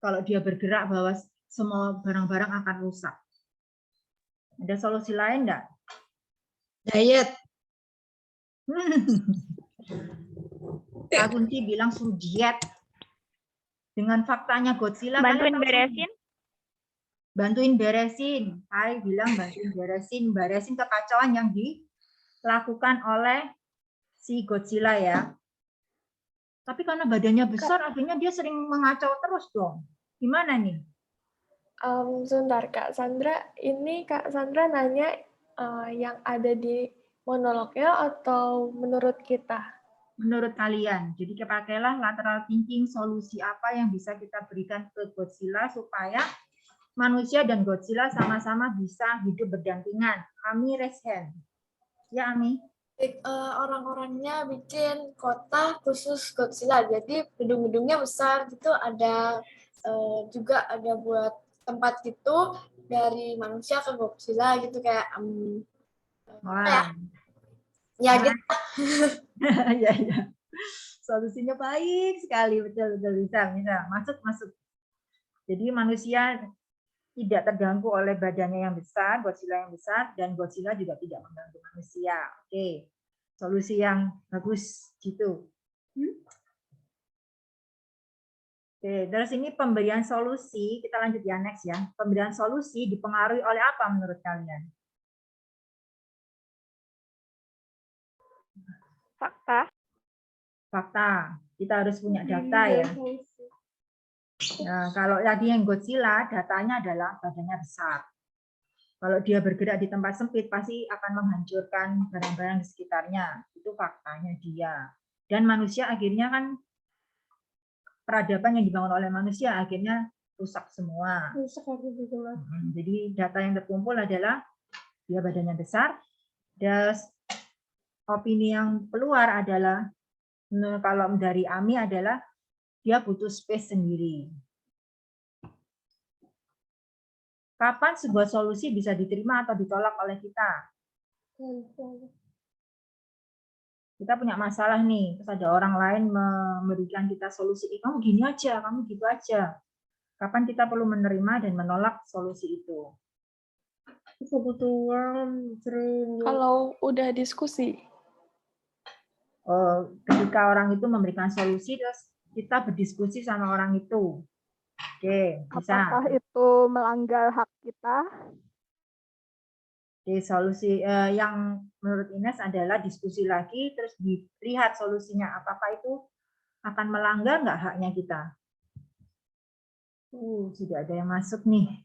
kalau dia bergerak bahwa semua barang-barang akan rusak? Ada solusi lain enggak? Diet. Kak Kunci bilang suruh diet. Dengan faktanya Godzilla, Bantuin beresin. Bantuin beresin. Hai bilang bantuin beresin kekacauan yang dilakukan oleh si Godzilla ya. Tapi karena badannya besar, akhirnya dia sering mengacau terus dong. Gimana nih? Sebentar Kak Sandra, ini Kak Sandra nanya yang ada di monolognya atau menurut kita? Menurut kalian. Jadi pakailah lateral thinking, solusi apa yang bisa kita berikan ke Godzilla supaya manusia dan Godzilla sama-sama bisa hidup berdampingan. Ami raise hand. Ya Ami. Orang-orangnya bikin kota khusus Godzilla, jadi gedung-gedungnya besar gitu, ada juga ada buat tempat gitu dari manusia ke Godzilla gitu kayak Wah. ya gitu. Ya. Solusinya baik sekali, betul bisa masuk. Jadi manusia tidak terganggu oleh badannya yang besar, Godzilla yang besar, dan Godzilla juga tidak mengganggu manusia. Oke, solusi yang bagus gitu. Oke, terus ini pemberian solusi, kita lanjut ya next ya. Pemberian solusi dipengaruhi oleh apa menurut kalian? Fakta. Fakta. Kita harus punya data ya. Nah, kalau tadi yang Godzilla, datanya adalah badannya besar. Kalau dia bergerak di tempat sempit, pasti akan menghancurkan barang-barang di sekitarnya. Itu faktanya dia. Dan manusia akhirnya kan, peradaban yang dibangun oleh manusia akhirnya rusak semua. Jadi data yang terkumpul adalah dia badannya besar. Dan opini yang keluar adalah, kalau dari AMI adalah, dia butuh space sendiri. Kapan sebuah solusi bisa diterima atau ditolak oleh kita? Kita punya masalah nih, terus ada orang lain memberikan kita solusi, kamu gini aja, kamu gitu aja. Kapan kita perlu menerima dan menolak solusi itu? Kalau udah diskusi. Ketika orang itu memberikan solusi, terus kita berdiskusi sama orang itu. Oke, bisa. Apakah itu melanggar hak kita? Oke, solusi yang menurut Ines adalah diskusi lagi, terus dilihat solusinya. Apakah itu akan melanggar nggak haknya kita? Sudah ada yang masuk nih.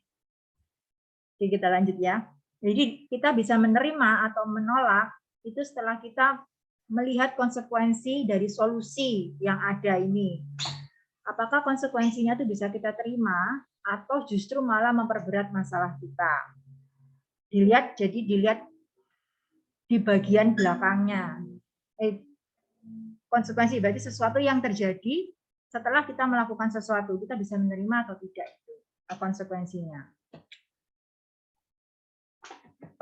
Oke, kita lanjut ya. Jadi kita bisa menerima atau menolak itu setelah kita melihat konsekuensi dari solusi yang ada ini. Apakah konsekuensinya itu bisa kita terima atau justru malah memperberat masalah kita? Dilihat di bagian belakangnya. Konsekuensi berarti sesuatu yang terjadi setelah kita melakukan sesuatu, kita bisa menerima atau tidak itu konsekuensinya.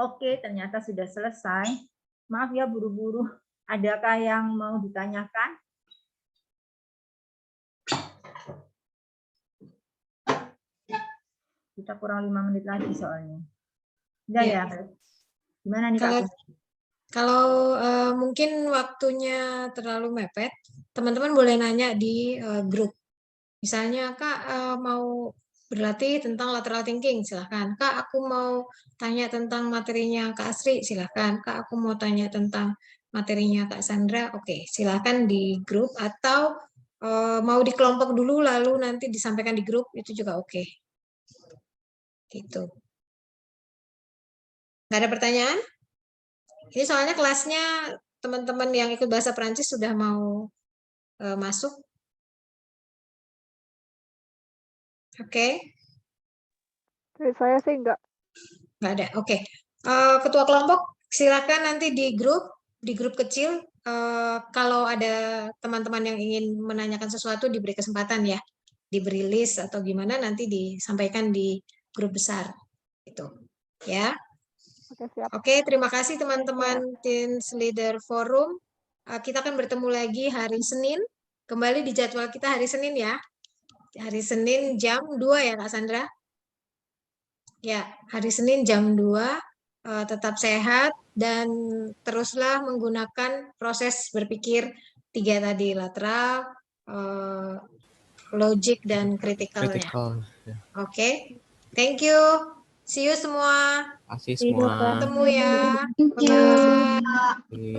Oke, ternyata sudah selesai. Maaf ya buru-buru. Adakah yang mau ditanyakan? Kita kurang 5 menit lagi soalnya. Udah ya. Gimana nih Kak? Kalau mungkin waktunya terlalu mepet, teman-teman boleh nanya di grup. Misalnya Kak mau berlatih tentang lateral thinking, silahkan. Kak aku mau tanya tentang materinya Kak Asri, silahkan. Kak aku mau tanya tentang materinya Kak Sandra, oke, silahkan di grup. Atau mau di kelompok dulu lalu nanti disampaikan di grup, itu juga oke. Gitu. Nggak ada pertanyaan? Ini soalnya kelasnya teman-teman yang ikut bahasa Perancis sudah mau masuk. Oke. Saya sih enggak. Nggak ada, oke. Ketua kelompok silakan nanti di grup kecil. Kalau ada teman-teman yang ingin menanyakan sesuatu diberi kesempatan ya. Diberi list atau gimana nanti disampaikan di grup besar. Gitu. Ya. Oke, terima kasih teman-teman Teens Leader Forum. Kita akan bertemu lagi hari Senin. Kembali di jadwal kita hari Senin ya. Hari Senin jam 2 ya Kak Sandra? Ya, hari Senin jam 2. Tetap sehat dan teruslah menggunakan proses berpikir 3 tadi, lateral, logik, dan kritikalnya. Oke, thank you. See you semua. Terima kasih semua. Ketemu ya. Thank you. Bye.